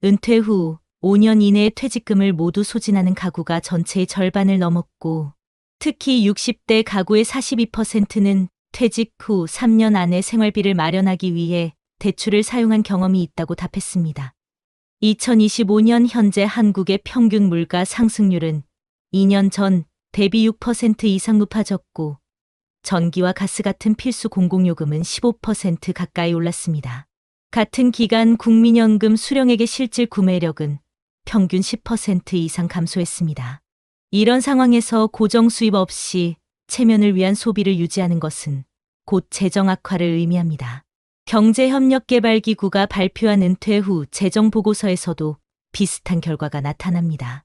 은퇴 후 5년 이내에 퇴직금을 모두 소진하는 가구가 전체의 절반을 넘었고 특히 60대 가구의 42%는 퇴직 후 3년 안에 생활비를 마련하기 위해 대출을 사용한 경험이 있다고 답했습니다. 2025년 현재 한국의 평균 물가 상승률은 2년 전 대비 6% 이상 높아졌고 전기와 가스 같은 필수 공공요금은 15% 가까이 올랐습니다. 같은 기간 국민연금 수령액의 실질 구매력은 평균 10% 이상 감소했습니다. 이런 상황에서 고정 수입 없이 체면을 위한 소비를 유지하는 것은 곧 재정 악화를 의미합니다. 경제협력개발기구가 발표한 은퇴 후 재정 보고서에서도 비슷한 결과가 나타납니다.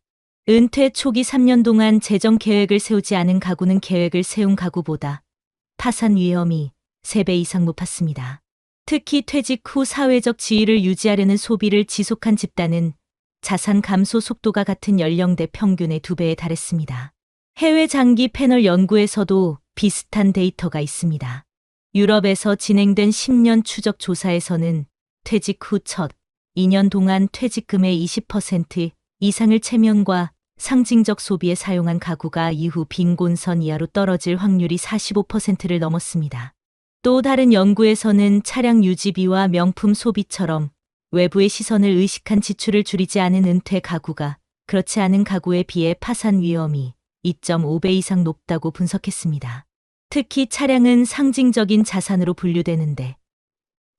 은퇴 초기 3년 동안 재정 계획을 세우지 않은 가구는 계획을 세운 가구보다 파산 위험이 3배 이상 높았습니다. 특히 퇴직 후 사회적 지위를 유지하려는 소비를 지속한 집단은 자산 감소 속도가 같은 연령대 평균의 2배에 달했습니다. 해외 장기 패널 연구에서도 비슷한 데이터가 있습니다. 유럽에서 진행된 10년 추적 조사에서는 퇴직 후 첫 2년 동안 퇴직금의 20% 이상을 체면과 상징적 소비에 사용한 가구가 이후 빈곤선 이하로 떨어질 확률이 45%를 넘었습니다. 또 다른 연구에서는 차량 유지비와 명품 소비처럼 외부의 시선을 의식한 지출을 줄이지 않은 은퇴 가구가 그렇지 않은 가구에 비해 파산 위험이 2.5배 이상 높다고 분석했습니다. 특히 차량은 상징적인 자산으로 분류되는데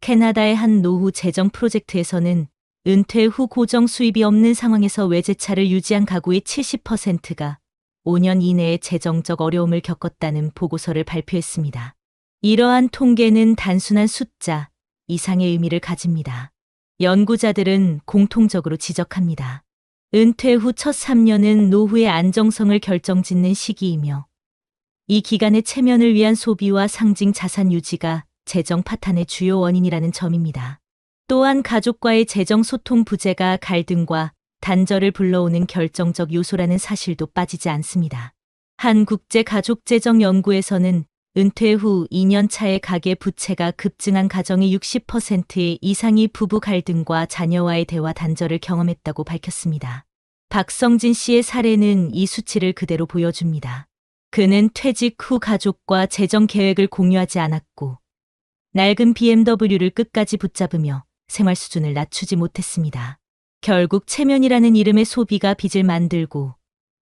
캐나다의 한 노후 재정 프로젝트에서는 은퇴 후 고정 수입이 없는 상황에서 외제차를 유지한 가구의 70%가 5년 이내에 재정적 어려움을 겪었다는 보고서를 발표했습니다. 이러한 통계는 단순한 숫자 이상의 의미를 가집니다. 연구자들은 공통적으로 지적합니다. 은퇴 후 첫 3년은 노후의 안정성을 결정짓는 시기이며 이 기간의 체면을 위한 소비와 상징 자산 유지가 재정 파탄의 주요 원인이라는 점입니다. 또한 가족과의 재정 소통 부재가 갈등과 단절을 불러오는 결정적 요소라는 사실도 빠지지 않습니다. 한 국제가족재정연구에서는 은퇴 후 2년 차에 가계 부채가 급증한 가정의 60% 이상이 부부 갈등과 자녀와의 대화 단절을 경험했다고 밝혔습니다. 박성진 씨의 사례는 이 수치를 그대로 보여줍니다. 그는 퇴직 후 가족과 재정 계획을 공유하지 않았고 낡은 BMW를 끝까지 붙잡으며 생활 수준을 낮추지 못했습니다. 결국 체면이라는 이름의 소비가 빚을 만들고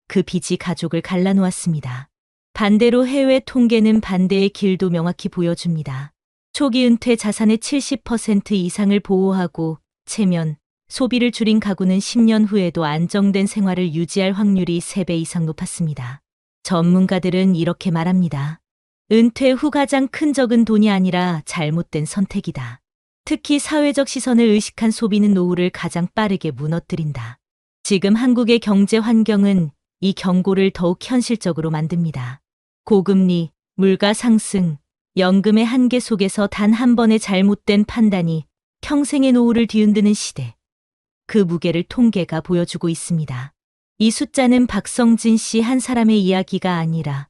그 빚이 가족을 갈라놓았습니다. 반대로 해외 통계는 반대의 길도 명확히 보여줍니다. 초기 은퇴 자산의 70% 이상을 보호하고 체면, 소비를 줄인 가구는 10년 후에도 안정된 생활을 유지할 확률이 3배 이상 높았습니다. 전문가들은 이렇게 말합니다. 은퇴 후 가장 큰 적은 돈이 아니라 잘못된 선택이다. 특히 사회적 시선을 의식한 소비는 노후를 가장 빠르게 무너뜨린다. 지금 한국의 경제 환경은 이 경고를 더욱 현실적으로 만듭니다. 고금리, 물가 상승, 연금의 한계 속에서 단 한 번의 잘못된 판단이 평생의 노후를 뒤흔드는 시대. 그 무게를 통계가 보여주고 있습니다. 이 숫자는 박성진 씨 한 사람의 이야기가 아니라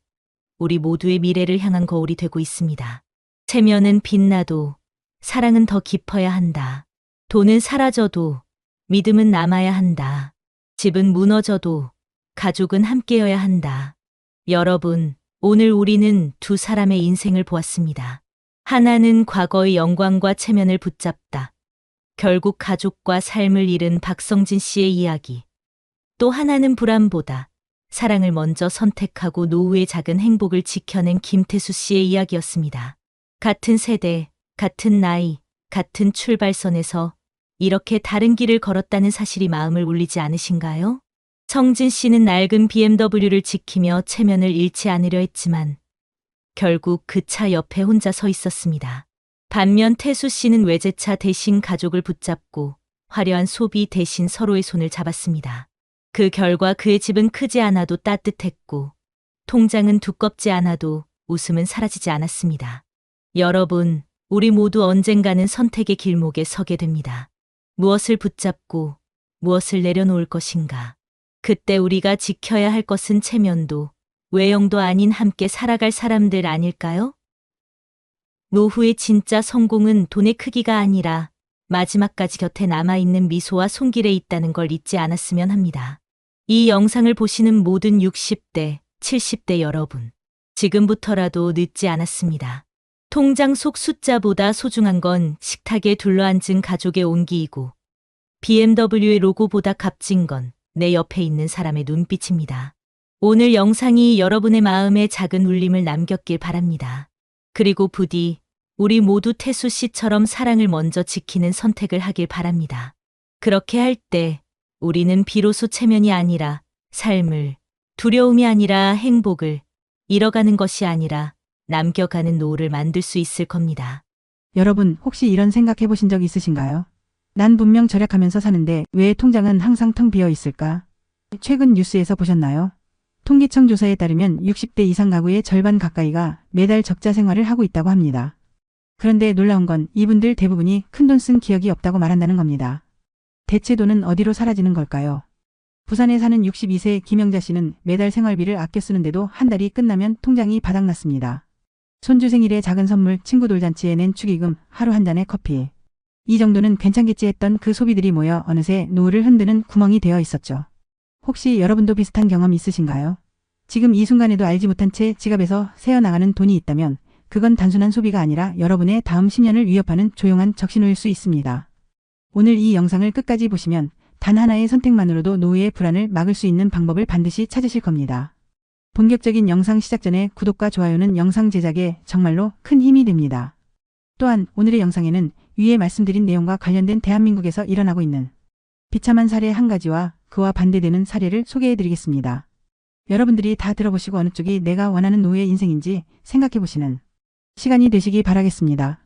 우리 모두의 미래를 향한 거울이 되고 있습니다. 체면은 빛나도 사랑은 더 깊어야 한다. 돈은 사라져도 믿음은 남아야 한다. 집은 무너져도 가족은 함께여야 한다. 여러분, 오늘 우리는 두 사람의 인생을 보았습니다. 하나는 과거의 영광과 체면을 붙잡다. 결국 가족과 삶을 잃은 박성진 씨의 이야기. 또 하나는 불안보다 사랑을 먼저 선택하고 노후의 작은 행복을 지켜낸 김태수 씨의 이야기였습니다. 같은 세대, 같은 나이, 같은 출발선에서 이렇게 다른 길을 걸었다는 사실이 마음을 울리지 않으신가요? 성진 씨는 낡은 BMW를 지키며 체면을 잃지 않으려 했지만 결국 그 차 옆에 혼자 서 있었습니다. 반면 태수 씨는 외제차 대신 가족을 붙잡고 화려한 소비 대신 서로의 손을 잡았습니다. 그 결과 그의 집은 크지 않아도 따뜻했고 통장은 두껍지 않아도 웃음은 사라지지 않았습니다. 여러분, 우리 모두 언젠가는 선택의 길목에 서게 됩니다. 무엇을 붙잡고 무엇을 내려놓을 것인가? 그때 우리가 지켜야 할 것은 체면도 외형도 아닌 함께 살아갈 사람들 아닐까요? 노후의 진짜 성공은 돈의 크기가 아니라 마지막까지 곁에 남아있는 미소와 손길에 있다는 걸 잊지 않았으면 합니다. 이 영상을 보시는 모든 60대, 70대 여러분, 지금부터라도 늦지 않았습니다. 통장 속 숫자보다 소중한 건 식탁에 둘러앉은 가족의 온기이고 BMW의 로고보다 값진 건 내 옆에 있는 사람의 눈빛입니다. 오늘 영상이 여러분의 마음에 작은 울림을 남겼길 바랍니다. 그리고 부디 우리 모두 태수 씨처럼 사랑을 먼저 지키는 선택을 하길 바랍니다. 그렇게 할 때 우리는 비로소 체면이 아니라 삶을, 두려움이 아니라 행복을, 잃어가는 것이 아니라 남겨가는 노후를 만들 수 있을 겁니다. 여러분, 혹시 이런 생각해 보신 적 있으신가요? 난 분명 절약하면서 사는데 왜 통장은 항상 텅 비어 있을까? 최근 뉴스에서 보셨나요? 통계청 조사에 따르면 60대 이상 가구의 절반 가까이가 매달 적자 생활을 하고 있다고 합니다. 그런데 놀라운 건 이분들 대부분이 큰돈 쓴 기억이 없다고 말한다는 겁니다. 대체 돈은 어디로 사라지는 걸까요? 부산에 사는 62세 김영자 씨는 매달 생활비를 아껴 쓰는데도 한 달이 끝나면 통장이 바닥났습니다. 손주 생일에 작은 선물, 친구 돌잔치에 낸 축의금, 하루 한 잔의 커피. 이 정도는 괜찮겠지 했던 그 소비들이 모여 어느새 노후를 흔드는 구멍이 되어 있었죠. 혹시 여러분도 비슷한 경험 있으신가요? 지금 이 순간에도 알지 못한 채 지갑에서 새어나가는 돈이 있다면 그건 단순한 소비가 아니라 여러분의 다음 10년을 위협하는 조용한 적신호일 수 있습니다. 오늘 이 영상을 끝까지 보시면 단 하나의 선택만으로도 노후의 불안을 막을 수 있는 방법을 반드시 찾으실 겁니다. 본격적인 영상 시작 전에 구독과 좋아요는 영상 제작에 정말로 큰 힘이 됩니다. 또한 오늘의 영상에는 위에 말씀드린 내용과 관련된 대한민국에서 일어나고 있는 비참한 사례 한 가지와 그와 반대되는 사례를 소개해드리겠습니다. 여러분들이 다 들어보시고 어느 쪽이 내가 원하는 노후의 인생인지 생각해보시는 시간이 되시기 바라겠습니다.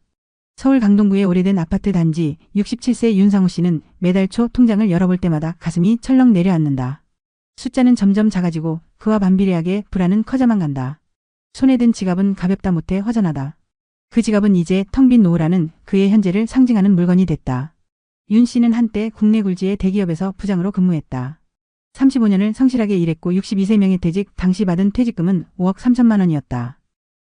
서울 강동구의 오래된 아파트 단지 67세 윤상우 씨는 매달 초 통장을 열어볼 때마다 가슴이 철렁 내려앉는다. 숫자는 점점 작아지고 그와 반비례하게 불안은 커져만 간다. 손에 든 지갑은 가볍다 못해 허전하다. 그 지갑은 이제 텅 빈 노후라는 그의 현재를 상징하는 물건이 됐다. 윤 씨는 한때 국내 굴지의 대기업에서 부장으로 근무했다. 35년을 성실하게 일했고 62세 명예퇴직, 당시 받은 퇴직금은 5억 3천만 원이었다.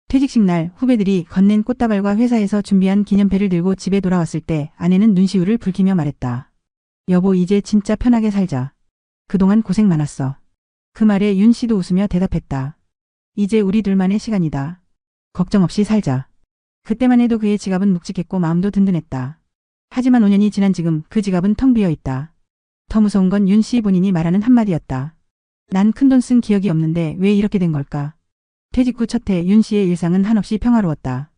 퇴직식 날 후배들이 건넨 꽃다발과 회사에서 준비한 기념패를 들고 집에 돌아왔을 때 아내는 눈시울을 붉히며 말했다. 여보, 이제 진짜 편하게 살자. 그동안 고생 많았어. 그 말에 윤 씨도 웃으며 대답했다. 이제 우리 둘만의 시간이다. 걱정 없이 살자. 그때만 해도 그의 지갑은 묵직했고 마음도 든든했다. 하지만 5년이 지난 지금 그 지갑은 텅 비어 있다. 더 무서운 건 윤 씨 본인이 말하는 한마디였다. 난 큰돈 쓴 기억이 없는데 왜 이렇게 된 걸까? 퇴직 후 첫 해 윤 씨의 일상은 한없이 평화로웠다.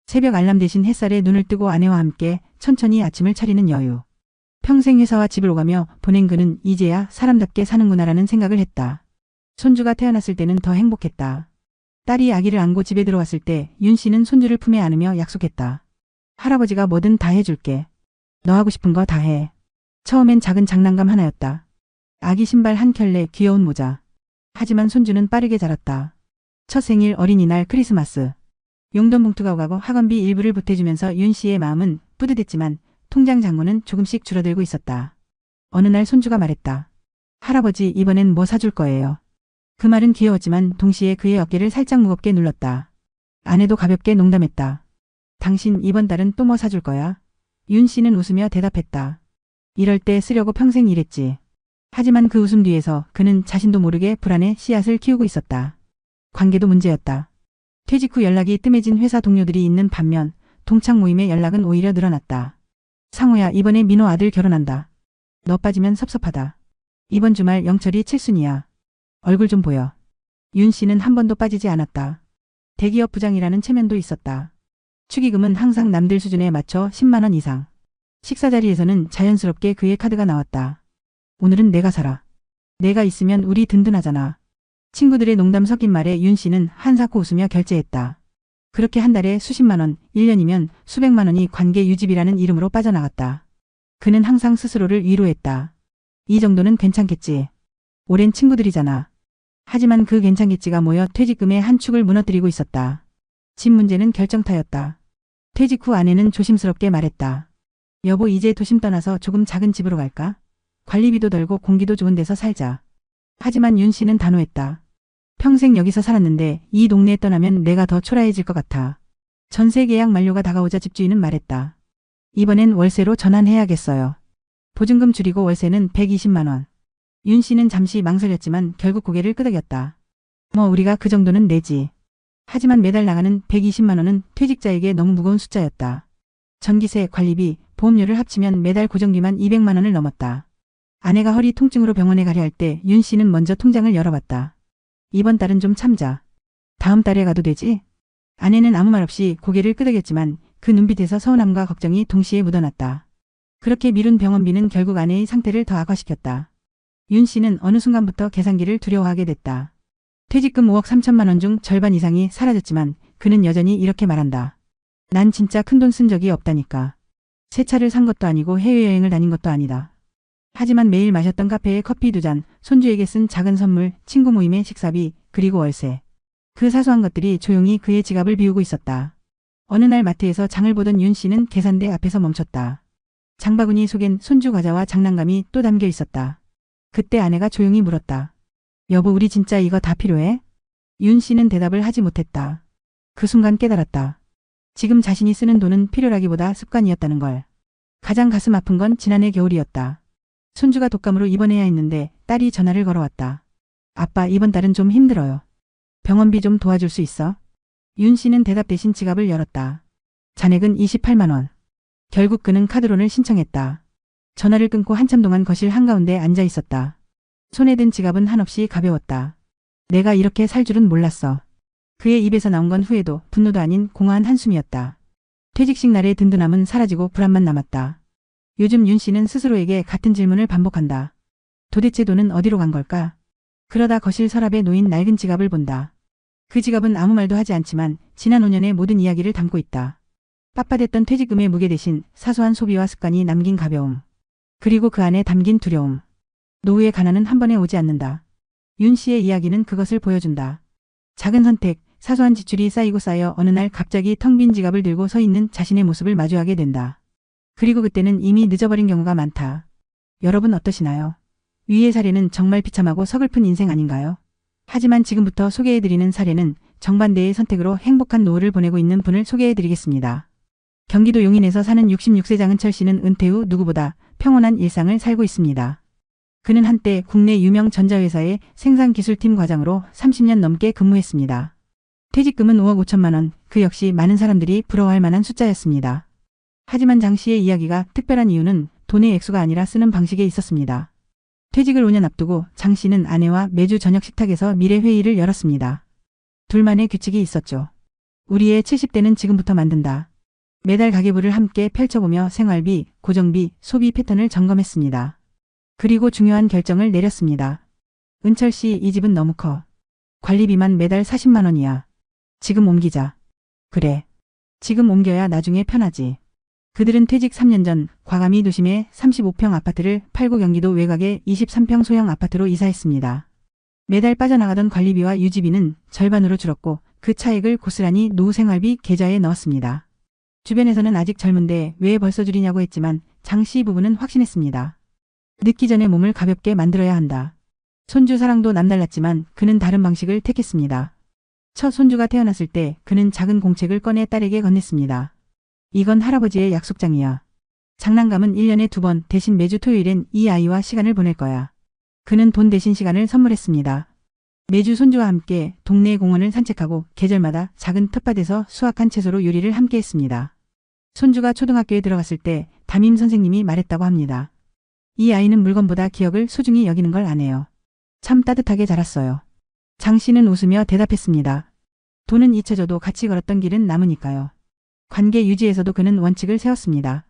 새벽 알람 대신 햇살에 눈을 뜨고 아내와 함께 천천히 아침을 차리는 여유. 평생 회사와 집을 오가며 보낸 그는 이제야 사람답게 사는구나라는 생각을 했다. 손주가 태어났을 때는 더 행복했다. 딸이 아기를 안고 집에 들어왔을 때 윤 씨는 손주를 품에 안으며 약속했다. 할아버지가 뭐든 다 해줄게. 너 하고 싶은 거 다 해. 처음엔 작은 장난감 하나였다. 아기 신발 한 켤레, 귀여운 모자. 하지만 손주는 빠르게 자랐다. 첫 생일, 어린이날, 크리스마스. 용돈 봉투가 오가고 학원비 일부를 보태주면서 윤 씨의 마음은 뿌듯했지만 통장 잔고는 조금씩 줄어들고 있었다. 어느 날 손주가 말했다. 할아버지 이번엔 뭐 사줄 거예요? 그 말은 귀여웠지만 동시에 그의 어깨를 살짝 무겁게 눌렀다. 아내도 가볍게 농담했다. 당신 이번 달은 또 뭐 사줄 거야? 윤 씨는 웃으며 대답했다. 이럴 때 쓰려고 평생 일했지. 하지만 그 웃음 뒤에서 그는 자신도 모르게 불안의 씨앗을 키우고 있었다. 관계도 문제였다. 퇴직 후 연락이 뜸해진 회사 동료들이 있는 반면 동창 모임의 연락은 오히려 늘어났다. 상호야, 이번에 민호 아들 결혼한다. 너 빠지면 섭섭하다. 이번 주말 영철이 칠순이야. 얼굴 좀 보여. 윤 씨는 한 번도 빠지지 않았다. 대기업 부장이라는 체면도 있었다. 축의금은 항상 남들 수준에 맞춰 10만 원 이상. 식사 자리에서는 자연스럽게 그의 카드가 나왔다. 오늘은 내가 사라. 내가 있으면 우리 든든하잖아. 친구들의 농담 섞인 말에 윤 씨는 한사코 웃으며 결제했다. 그렇게 한 달에 수십만 원, 1년이면 수백만 원이 관계 유지비라는 이름으로 빠져나갔다. 그는 항상 스스로를 위로했다. 이 정도는 괜찮겠지. 오랜 친구들이잖아. 하지만 그 괜찮겠지가 모여 퇴직금의 한 축을 무너뜨리고 있었다. 집 문제는 결정타였다. 퇴직 후 아내는 조심스럽게 말했다. 여보, 이제 도심 떠나서 조금 작은 집으로 갈까? 관리비도 덜고 공기도 좋은 데서 살자. 하지만 윤 씨는 단호했다. 평생 여기서 살았는데 이 동네에 떠나면 내가 더 초라해질 것 같아. 전세 계약 만료가 다가오자 집주인은 말했다. 이번엔 월세로 전환해야겠어요. 보증금 줄이고 월세는 120만 원. 윤 씨는 잠시 망설였지만 결국 고개를 끄덕였다. 뭐 우리가 그 정도는 내지. 하지만 매달 나가는 120만 원은 퇴직자에게 너무 무거운 숫자였다. 전기세, 관리비, 보험료를 합치면 매달 고정비만 200만 원을 넘었다. 아내가 허리 통증으로 병원에 가려 할 때 윤 씨는 먼저 통장을 열어봤다. 이번 달은 좀 참자. 다음 달에 가도 되지? 아내는 아무 말 없이 고개를 끄덕였지만 그 눈빛에서 서운함과 걱정이 동시에 묻어났다. 그렇게 미룬 병원비는 결국 아내의 상태를 더 악화시켰다. 윤 씨는 어느 순간부터 계산기를 두려워하게 됐다. 퇴직금 5억 3천만 원 중 절반 이상이 사라졌지만 그는 여전히 이렇게 말한다. 난 진짜 큰돈 쓴 적이 없다니까. 새 차를 산 것도 아니고 해외여행을 다닌 것도 아니다. 하지만 매일 마셨던 카페에 커피 2잔, 손주에게 쓴 작은 선물, 친구 모임의 식사비, 그리고 월세. 그 사소한 것들이 조용히 그의 지갑을 비우고 있었다. 어느 날 마트에서 장을 보던 윤 씨는 계산대 앞에서 멈췄다. 장바구니 속엔 손주 과자와 장난감이 또 담겨 있었다. 그때 아내가 조용히 물었다. 여보, 우리 진짜 이거 다 필요해? 윤 씨는 대답을 하지 못했다. 그 순간 깨달았다. 지금 자신이 쓰는 돈은 필요라기보다 습관이었다는 걸. 가장 가슴 아픈 건 지난해 겨울이었다. 손주가 독감으로 입원해야 했는데 딸이 전화를 걸어왔다. 아빠, 이번 달은 좀 힘들어요. 병원비 좀 도와줄 수 있어? 윤 씨는 대답 대신 지갑을 열었다. 잔액은 28만 원. 결국 그는 카드론을 신청했다. 전화를 끊고 한참 동안 거실 한가운데 앉아 있었다. 손에 든 지갑은 한없이 가벼웠다. 내가 이렇게 살 줄은 몰랐어. 그의 입에서 나온 건 후회도 분노도 아닌 공허한 한숨이었다. 퇴직식 날의 든든함은 사라지고 불안만 남았다. 요즘 윤 씨는 스스로에게 같은 질문을 반복한다. 도대체 돈은 어디로 간 걸까? 그러다 거실 서랍에 놓인 낡은 지갑을 본다. 그 지갑은 아무 말도 하지 않지만 지난 5년의 모든 이야기를 담고 있다. 빳빳했던 퇴직금의 무게 대신 사소한 소비와 습관이 남긴 가벼움. 그리고 그 안에 담긴 두려움. 노후의 가난은 한 번에 오지 않는다. 윤 씨의 이야기는 그것을 보여준다. 작은 선택, 사소한 지출이 쌓이고 쌓여 어느 날 갑자기 텅 빈 지갑을 들고 서 있는 자신의 모습을 마주하게 된다. 그리고 그때는 이미 늦어버린 경우가 많다. 여러분 어떠시나요? 위의 사례는 정말 비참하고 서글픈 인생 아닌가요? 하지만 지금부터 소개해드리는 사례는 정반대의 선택으로 행복한 노후를 보내고 있는 분을 소개해드리겠습니다. 경기도 용인에서 사는 66세 장은철 씨는 은퇴 후 누구보다 평온한 일상을 살고 있습니다. 그는 한때 국내 유명 전자회사의 생산기술팀 과장으로 30년 넘게 근무했습니다. 퇴직금은 5억 5천만 원, 그 역시 많은 사람들이 부러워할 만한 숫자였습니다. 하지만 장 씨의 이야기가 특별한 이유는 돈의 액수가 아니라 쓰는 방식에 있었습니다. 퇴직을 5년 앞두고 장 씨는 아내와 매주 저녁 식탁에서 미래 회의를 열었습니다. 둘만의 규칙이 있었죠. 우리의 70대는 지금부터 만든다. 매달 가계부를 함께 펼쳐보며 생활비, 고정비, 소비 패턴을 점검했습니다. 그리고 중요한 결정을 내렸습니다. 은철 씨, 이 집은 너무 커. 관리비만 매달 40만 원이야. 지금 옮기자. 그래. 지금 옮겨야 나중에 편하지. 그들은 퇴직 3년 전 과감히 도심의 35평 아파트를 팔고 경기도 외곽의 23평 소형 아파트로 이사했습니다. 매달 빠져나가던 관리비와 유지비는 절반으로 줄었고 그 차액을 고스란히 노후 생활비 계좌에 넣었습니다. 주변에서는 아직 젊은데 왜 벌써 줄이냐고 했지만 장 씨 부부는 확신했습니다. 늦기 전에 몸을 가볍게 만들어야 한다. 손주 사랑도 남달랐지만 그는 다른 방식을 택했습니다. 첫 손주가 태어났을 때 그는 작은 공책을 꺼내 딸에게 건넸습니다. 이건 할아버지의 약속장이야. 장난감은 1년에 2번 대신 매주 토요일엔 이 아이와 시간을 보낼 거야. 그는 돈 대신 시간을 선물했습니다. 매주 손주와 함께 동네 공원을 산책하고 계절마다 작은 텃밭에서 수확한 채소로 요리를 함께 했습니다. 손주가 초등학교에 들어갔을 때 담임 선생님이 말했다고 합니다. 이 아이는 물건보다 기억을 소중히 여기는 걸 아네요. 참 따뜻하게 자랐어요. 장 씨는 웃으며 대답했습니다. 돈은 잊혀져도 같이 걸었던 길은 남으니까요. 관계 유지에서도 그는 원칙을 세웠습니다.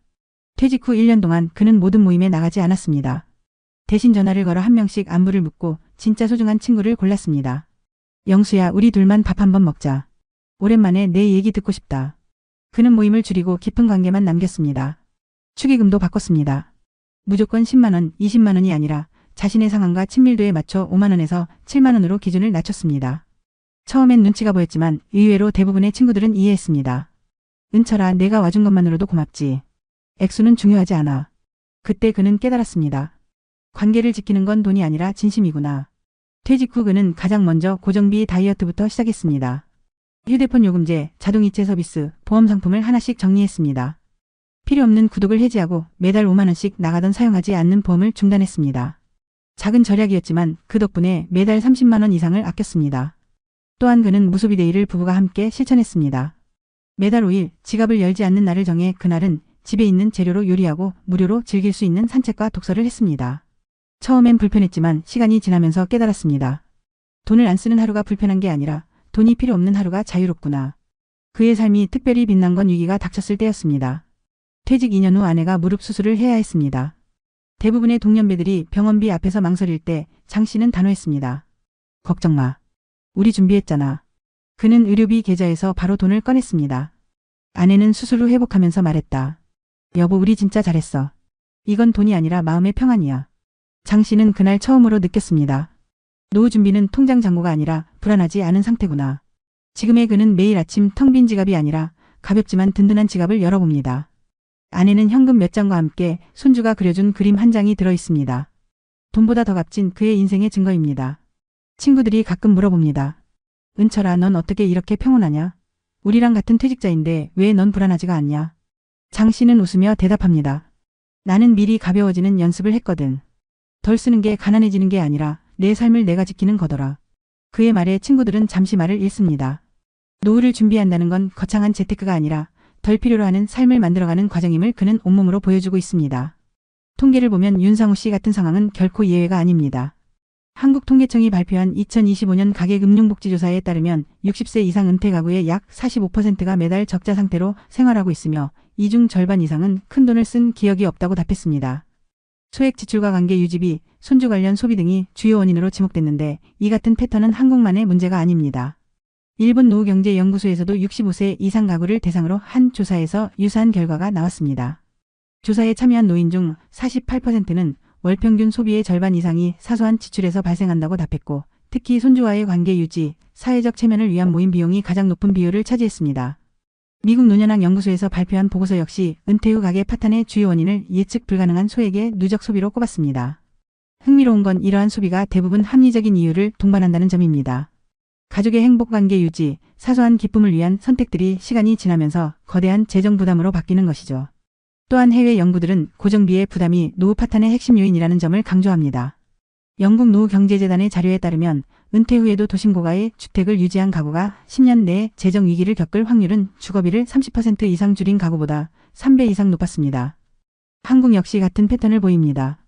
퇴직 후 1년 동안 그는 모든 모임에 나가지 않았습니다. 대신 전화를 걸어 한 명씩 안부를 묻고 진짜 소중한 친구를 골랐습니다. 영수야, 우리 둘만 밥 한번 먹자. 오랜만에 내 얘기 듣고 싶다. 그는 모임을 줄이고 깊은 관계만 남겼습니다. 축의금도 바꿨습니다. 무조건 10만 원, 20만 원이 아니라 자신의 상황과 친밀도에 맞춰 5만 원에서 7만 원으로 기준을 낮췄습니다. 처음엔 눈치가 보였지만 의외로 대부분의 친구들은 이해했습니다. 은철아, 내가 와준 것만으로도 고맙지. 액수는 중요하지 않아. 그때 그는 깨달았습니다. 관계를 지키는 건 돈이 아니라 진심이구나. 퇴직 후 그는 가장 먼저 고정비 다이어트부터 시작했습니다. 휴대폰 요금제, 자동이체 서비스, 보험 상품을 하나씩 정리했습니다. 필요 없는 구독을 해지하고 매달 5만 원씩 나가던 사용하지 않는 보험을 중단했습니다. 작은 절약이었지만 그 덕분에 매달 30만 원 이상을 아꼈습니다. 또한 그는 무소비 데이를 부부가 함께 실천했습니다. 매달 5일 지갑을 열지 않는 날을 정해 그날은 집에 있는 재료로 요리하고 무료로 즐길 수 있는 산책과 독서를 했습니다. 처음엔 불편했지만 시간이 지나면서 깨달았습니다. 돈을 안 쓰는 하루가 불편한 게 아니라 돈이 필요 없는 하루가 자유롭구나. 그의 삶이 특별히 빛난 건 위기가 닥쳤을 때였습니다. 퇴직 2년 후 아내가 무릎 수술을 해야 했습니다. 대부분의 동년배들이 병원비 앞에서 망설일 때 장 씨는 단호했습니다. 걱정 마. 우리 준비했잖아. 그는 의료비 계좌에서 바로 돈을 꺼냈습니다. 아내는 수술 후 회복하면서 말했다. 여보, 우리 진짜 잘했어. 이건 돈이 아니라 마음의 평안이야. 장 씨는 그날 처음으로 느꼈습니다. 노후 준비는 통장 잔고가 아니라 불안하지 않은 상태구나. 지금의 그는 매일 아침 텅 빈 지갑이 아니라 가볍지만 든든한 지갑을 열어봅니다. 안에는 현금 몇 장과 함께 손주가 그려준 그림 한 장이 들어있습니다. 돈보다 더 값진 그의 인생의 증거입니다. 친구들이 가끔 물어봅니다. 은철아, 넌 어떻게 이렇게 평온하냐? 우리랑 같은 퇴직자인데 왜 넌 불안하지가 않냐? 장 씨는 웃으며 대답합니다. 나는 미리 가벼워지는 연습을 했거든. 덜 쓰는 게 가난해지는 게 아니라 내 삶을 내가 지키는 거더라. 그의 말에 친구들은 잠시 말을 잃습니다. 노후를 준비한다는 건 거창한 재테크가 아니라 덜 필요로 하는 삶을 만들어가는 과정임을 그는 온몸으로 보여주고 있습니다. 통계를 보면 윤상우 씨 같은 상황은 결코 예외가 아닙니다. 한국통계청이 발표한 2025년 가계금융복지조사에 따르면 60세 이상 은퇴 가구의 약 45%가 매달 적자 상태로 생활하고 있으며 이 중 절반 이상은 큰돈을 쓴 기억이 없다고 답했습니다. 소액 지출과 관계 유지비, 손주 관련 소비 등이 주요 원인으로 지목됐는데 이 같은 패턴은 한국만의 문제가 아닙니다. 일본 노후경제연구소에서도 65세 이상 가구를 대상으로 한 조사에서 유사한 결과가 나왔습니다. 조사에 참여한 노인 중 48%는 월 평균 소비의 절반 이상이 사소한 지출에서 발생한다고 답했고 특히 손주와의 관계 유지, 사회적 체면을 위한 모임 비용이 가장 높은 비율을 차지했습니다. 미국 노년학 연구소에서 발표한 보고서 역시 은퇴 후 가계 파탄의 주요 원인을 예측 불가능한 소액의 누적 소비로 꼽았습니다. 흥미로운 건 이러한 소비가 대부분 합리적인 이유를 동반한다는 점입니다. 가족의 행복 관계 유지, 사소한 기쁨을 위한 선택들이 시간이 지나면서 거대한 재정 부담으로 바뀌는 것이죠. 또한 해외 연구들은 고정비의 부담이 노후 파탄의 핵심 요인이라는 점을 강조합니다. 영국 노후경제재단의 자료에 따르면 은퇴 후에도 도심 고가의 주택을 유지한 가구가 10년 내에 재정 위기를 겪을 확률은 주거비를 30% 이상 줄인 가구보다 3배 이상 높았습니다. 한국 역시 같은 패턴을 보입니다.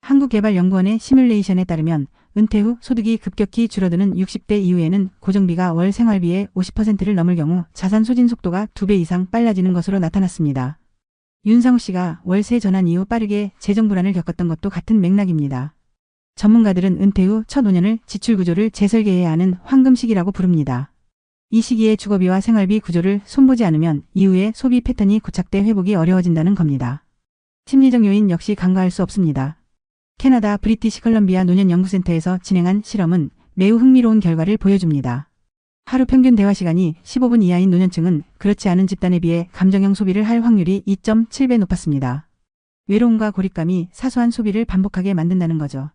한국개발연구원의 시뮬레이션에 따르면 은퇴 후 소득이 급격히 줄어드는 60대 이후에는 고정비가 월 생활비의 50%를 넘을 경우 자산 소진 속도가 2배 이상 빨라지는 것으로 나타났습니다. 윤상우 씨가 월세 전환 이후 빠르게 재정 불안을 겪었던 것도 같은 맥락입니다. 전문가들은 은퇴 후 첫 5년을 지출 구조를 재설계해야 하는 황금 시기라고 부릅니다. 이 시기에 주거비와 생활비 구조를 손보지 않으면 이후에 소비 패턴이 고착돼 회복이 어려워진다는 겁니다. 심리적 요인 역시 간과할 수 없습니다. 캐나다 브리티시 컬럼비아 노년연구센터에서 진행한 실험은 매우 흥미로운 결과를 보여줍니다. 하루 평균 대화 시간이 15분 이하인 노년층은 그렇지 않은 집단에 비해 감정형 소비를 할 확률이 2.7배 높았습니다. 외로움과 고립감이 사소한 소비를 반복하게 만든다는 거죠.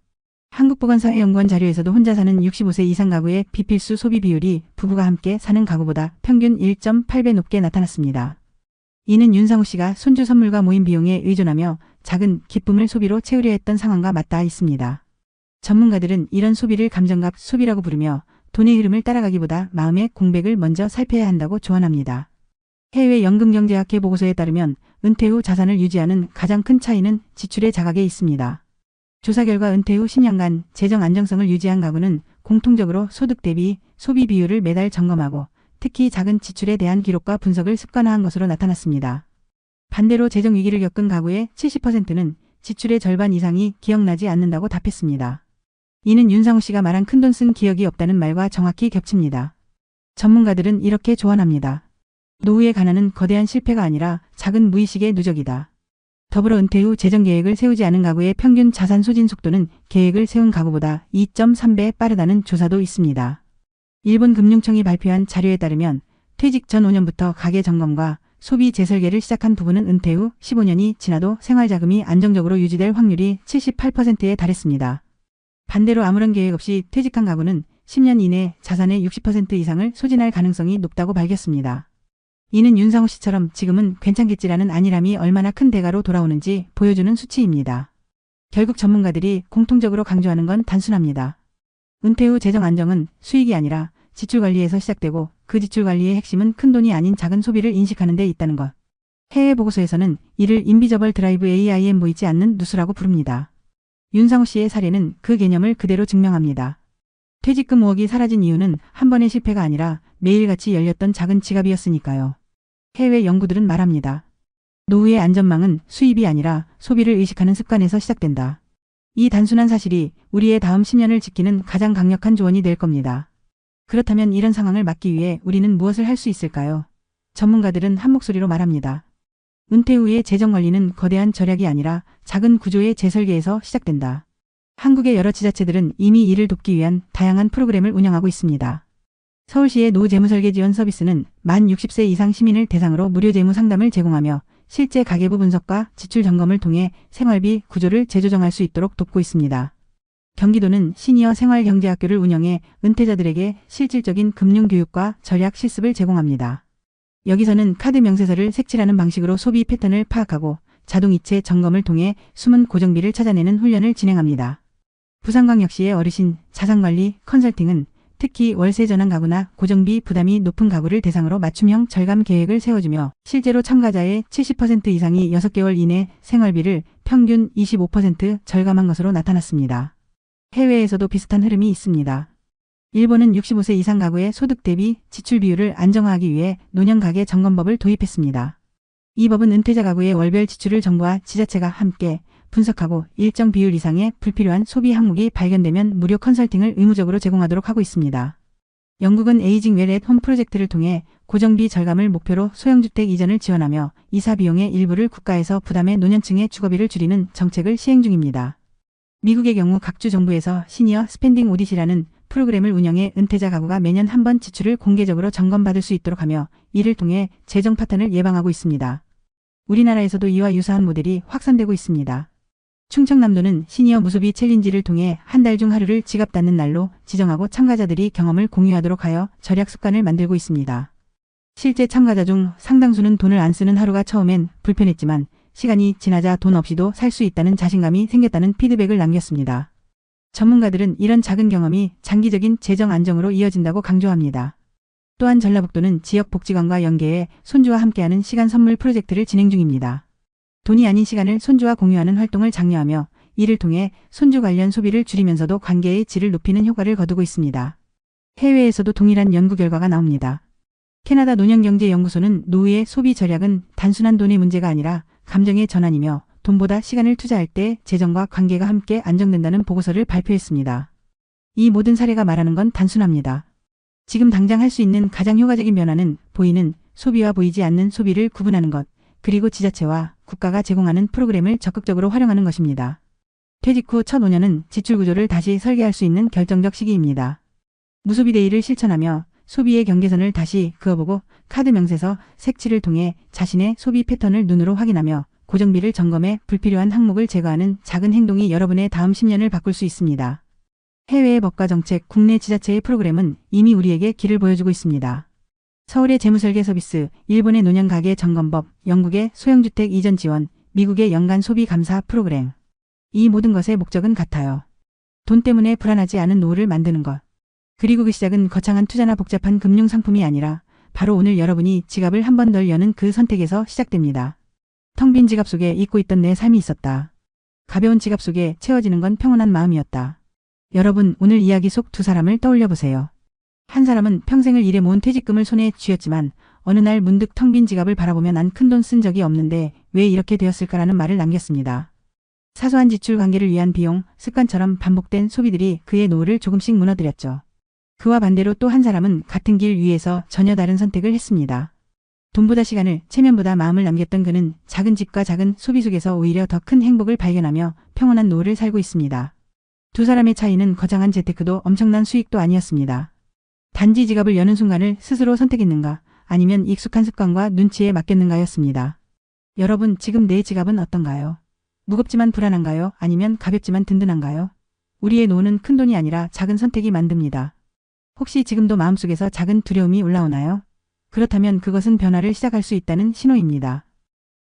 한국보건사회연구원 자료에서도 혼자 사는 65세 이상 가구의 비필수 소비 비율이 부부가 함께 사는 가구보다 평균 1.8배 높게 나타났습니다. 이는 윤상호 씨가 손주 선물과 모임 비용에 의존하며 작은 기쁨을 소비로 채우려 했던 상황과 맞닿아 있습니다. 전문가들은 이런 소비를 감정값 소비라고 부르며 돈의 흐름을 따라가기보다 마음의 공백을 먼저 살펴야 한다고 조언합니다. 해외 연금경제학회 보고서에 따르면 은퇴 후 자산을 유지하는 가장 큰 차이는 지출의 자각에 있습니다. 조사 결과 은퇴 후 10년간 재정 안정성을 유지한 가구는 공통적으로 소득 대비 소비 비율을 매달 점검하고 특히 작은 지출에 대한 기록과 분석을 습관화한 것으로 나타났습니다. 반대로 재정 위기를 겪은 가구의 70%는 지출의 절반 이상이 기억나지 않는다고 답했습니다. 이는 윤상호 씨가 말한 큰돈 쓴 기억이 없다는 말과 정확히 겹칩니다. 전문가들은 이렇게 조언합니다. 노후의 가난은 거대한 실패가 아니라 작은 무의식의 누적이다. 더불어 은퇴 후 재정 계획을 세우지 않은 가구의 평균 자산 소진 속도는 계획을 세운 가구보다 2.3배 빠르다는 조사도 있습니다. 일본 금융청이 발표한 자료에 따르면 퇴직 전 5년부터 가계 점검과 소비 재설계를 시작한 부부는 은퇴 후 15년이 지나도 생활자금이 안정적으로 유지될 확률이 78%에 달했습니다. 반대로 아무런 계획 없이 퇴직한 가구는 10년 이내 자산의 60% 이상을 소진할 가능성이 높다고 밝혔습니다. 이는 윤상호 씨처럼 지금은 괜찮겠지라는 안일함이 얼마나 큰 대가로 돌아오는지 보여주는 수치입니다. 결국 전문가들이 공통적으로 강조하는 건 단순합니다. 은퇴 후 재정 안정은 수익이 아니라 지출 관리에서 시작되고 그 지출 관리의 핵심은 큰돈이 아닌 작은 소비를 인식하는 데 있다는 것. 해외 보고서에서는 이를 인비저벌 드라이브 AIM 보이지 않는 누수라고 부릅니다. 윤상호 씨의 사례는 그 개념을 그대로 증명합니다. 퇴직금 5억이 사라진 이유는 한 번의 실패가 아니라 매일같이 열렸던 작은 지갑이었으니까요. 해외 연구들은 말합니다. 노후의 안전망은 수입이 아니라 소비를 의식하는 습관에서 시작된다. 이 단순한 사실이 우리의 다음 10년을 지키는 가장 강력한 조언이 될 겁니다. 그렇다면 이런 상황을 막기 위해 우리는 무엇을 할 수 있을까요? 전문가들은 한 목소리로 말합니다. 은퇴 후의 재정 관리는 거대한 절약이 아니라 작은 구조의 재설계에서 시작된다. 한국의 여러 지자체들은 이미 이를 돕기 위한 다양한 프로그램을 운영하고 있습니다. 서울시의 노후재무설계 지원 서비스는 만 60세 이상 시민을 대상으로 무료 재무 상담을 제공하며 실제 가계부 분석과 지출 점검을 통해 생활비 구조를 재조정할 수 있도록 돕고 있습니다. 경기도는 시니어 생활경제학교를 운영해 은퇴자들에게 실질적인 금융교육과 절약 실습을 제공합니다. 여기서는 카드 명세서를 색칠하는 방식으로 소비 패턴을 파악하고 자동이체 점검을 통해 숨은 고정비를 찾아내는 훈련을 진행합니다. 부산광역시의 어르신 자산관리 컨설팅은 특히 월세 전환 가구나 고정비 부담이 높은 가구를 대상으로 맞춤형 절감 계획을 세워주며 실제로 참가자의 70% 이상이 6개월 이내 생활비를 평균 25% 절감한 것으로 나타났습니다. 해외에서도 비슷한 흐름이 있습니다. 일본은 65세 이상 가구의 소득 대비 지출 비율을 안정화하기 위해 노년 가계 점검법을 도입했습니다. 이 법은 은퇴자 가구의 월별 지출을 정부와 지자체가 함께 분석하고 일정 비율 이상의 불필요한 소비 항목이 발견되면 무료 컨설팅을 의무적으로 제공하도록 하고 있습니다. 영국은 에이징 웰 앳 홈 프로젝트를 통해 고정비 절감을 목표로 소형주택 이전을 지원하며 이사 비용의 일부를 국가에서 부담해 노년층의 주거비를 줄이는 정책을 시행 중입니다. 미국의 경우 각주 정부에서 시니어 스펜딩 오딧이라는 프로그램을 운영해 은퇴자 가구가 매년 한 번 지출을 공개적으로 점검받을 수 있도록 하며 이를 통해 재정 파탄을 예방하고 있습니다. 우리나라에서도 이와 유사한 모델이 확산되고 있습니다. 충청남도는 시니어 무소비 챌린지를 통해 한 달 중 하루를 지갑 닫는 날로 지정하고 참가자들이 경험을 공유하도록 하여 절약 습관을 만들고 있습니다. 실제 참가자 중 상당수는 돈을 안 쓰는 하루가 처음엔 불편했지만 시간이 지나자 돈 없이도 살 수 있다는 자신감이 생겼다는 피드백을 남겼습니다. 전문가들은 이런 작은 경험이 장기적인 재정 안정으로 이어진다고 강조합니다. 또한 전라북도는 지역복지관과 연계해 손주와 함께하는 시간 선물 프로젝트를 진행 중입니다. 돈이 아닌 시간을 손주와 공유하는 활동을 장려하며 이를 통해 손주 관련 소비를 줄이면서도 관계의 질을 높이는 효과를 거두고 있습니다. 해외에서도 동일한 연구 결과가 나옵니다. 캐나다 노년경제연구소는 노후의 소비 절약은 단순한 돈의 문제가 아니라 감정의 전환이며 돈보다 시간을 투자할 때 재정과 관계가 함께 안정된다는 보고서를 발표했습니다. 이 모든 사례가 말하는 건 단순합니다. 지금 당장 할 수 있는 가장 효과적인 변화는 보이는 소비와 보이지 않는 소비를 구분하는 것, 그리고 지자체와 국가가 제공하는 프로그램을 적극적으로 활용하는 것입니다. 퇴직 후 첫 5년은 지출 구조를 다시 설계할 수 있는 결정적 시기입니다. 무소비 데이를 실천하며 소비의 경계선을 다시 그어보고 카드 명세서 색칠을 통해 자신의 소비 패턴을 눈으로 확인하며 고정비를 점검해 불필요한 항목을 제거하는 작은 행동이 여러분의 다음 10년을 바꿀 수 있습니다. 해외의 법과 정책, 국내 지자체의 프로그램은 이미 우리에게 길을 보여주고 있습니다. 서울의 재무설계 서비스, 일본의 노년 가계 점검법, 영국의 소형주택 이전 지원, 미국의 연간 소비 감사 프로그램. 이 모든 것의 목적은 같아요. 돈 때문에 불안하지 않은 노후를 만드는 것. 그리고 그 시작은 거창한 투자나 복잡한 금융 상품이 아니라 바로 오늘 여러분이 지갑을 한 번 덜 여는 그 선택에서 시작됩니다. 텅 빈 지갑 속에 잊고 있던 내 삶이 있었다. 가벼운 지갑 속에 채워지는 건 평온한 마음이었다. 여러분, 오늘 이야기 속 두 사람을 떠올려 보세요. 한 사람은 평생을 일해 모은 퇴직금을 손에 쥐었지만 어느 날 문득 텅 빈 지갑을 바라보며 난 큰돈 쓴 적이 없는데 왜 이렇게 되었을까라는 말을 남겼습니다. 사소한 지출 관계를 위한 비용, 습관처럼 반복된 소비들이 그의 노후를 조금씩 무너뜨렸죠. 그와 반대로 또 한 사람은 같은 길 위에서 전혀 다른 선택을 했습니다. 돈보다 시간을, 체면보다 마음을 남겼던 그는 작은 집과 작은 소비 속에서 오히려 더 큰 행복을 발견하며 평온한 노후를 살고 있습니다. 두 사람의 차이는 거창한 재테크도 엄청난 수익도 아니었습니다. 단지 지갑을 여는 순간을 스스로 선택했는가, 아니면 익숙한 습관과 눈치에 맡겼는가였습니다. 여러분, 지금 내 지갑은 어떤가요? 무겁지만 불안한가요? 아니면 가볍지만 든든한가요? 우리의 노후는 큰 돈이 아니라 작은 선택이 만듭니다. 혹시 지금도 마음속에서 작은 두려움이 올라오나요? 그렇다면 그것은 변화를 시작할 수 있다는 신호입니다.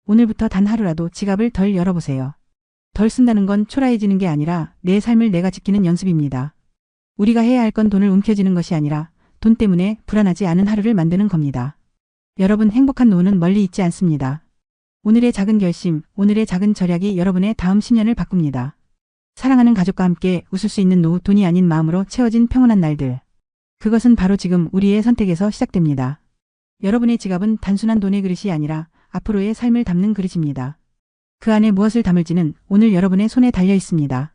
오늘부터 단 하루라도 지갑을 덜 열어보세요. 덜 쓴다는 건 초라해지는 게 아니라 내 삶을 내가 지키는 연습입니다. 우리가 해야 할 건 돈을 움켜쥐는 것이 아니라 돈 때문에 불안하지 않은 하루를 만드는 겁니다. 여러분, 행복한 노후는 멀리 있지 않습니다. 오늘의 작은 결심, 오늘의 작은 절약이 여러분의 다음 10년을 바꿉니다. 사랑하는 가족과 함께 웃을 수 있는 노후, 돈이 아닌 마음으로 채워진 평온한 날들. 그것은 바로 지금 우리의 선택에서 시작됩니다. 여러분의 지갑은 단순한 돈의 그릇이 아니라 앞으로의 삶을 담는 그릇입니다. 그 안에 무엇을 담을지는 오늘 여러분의 손에 달려 있습니다.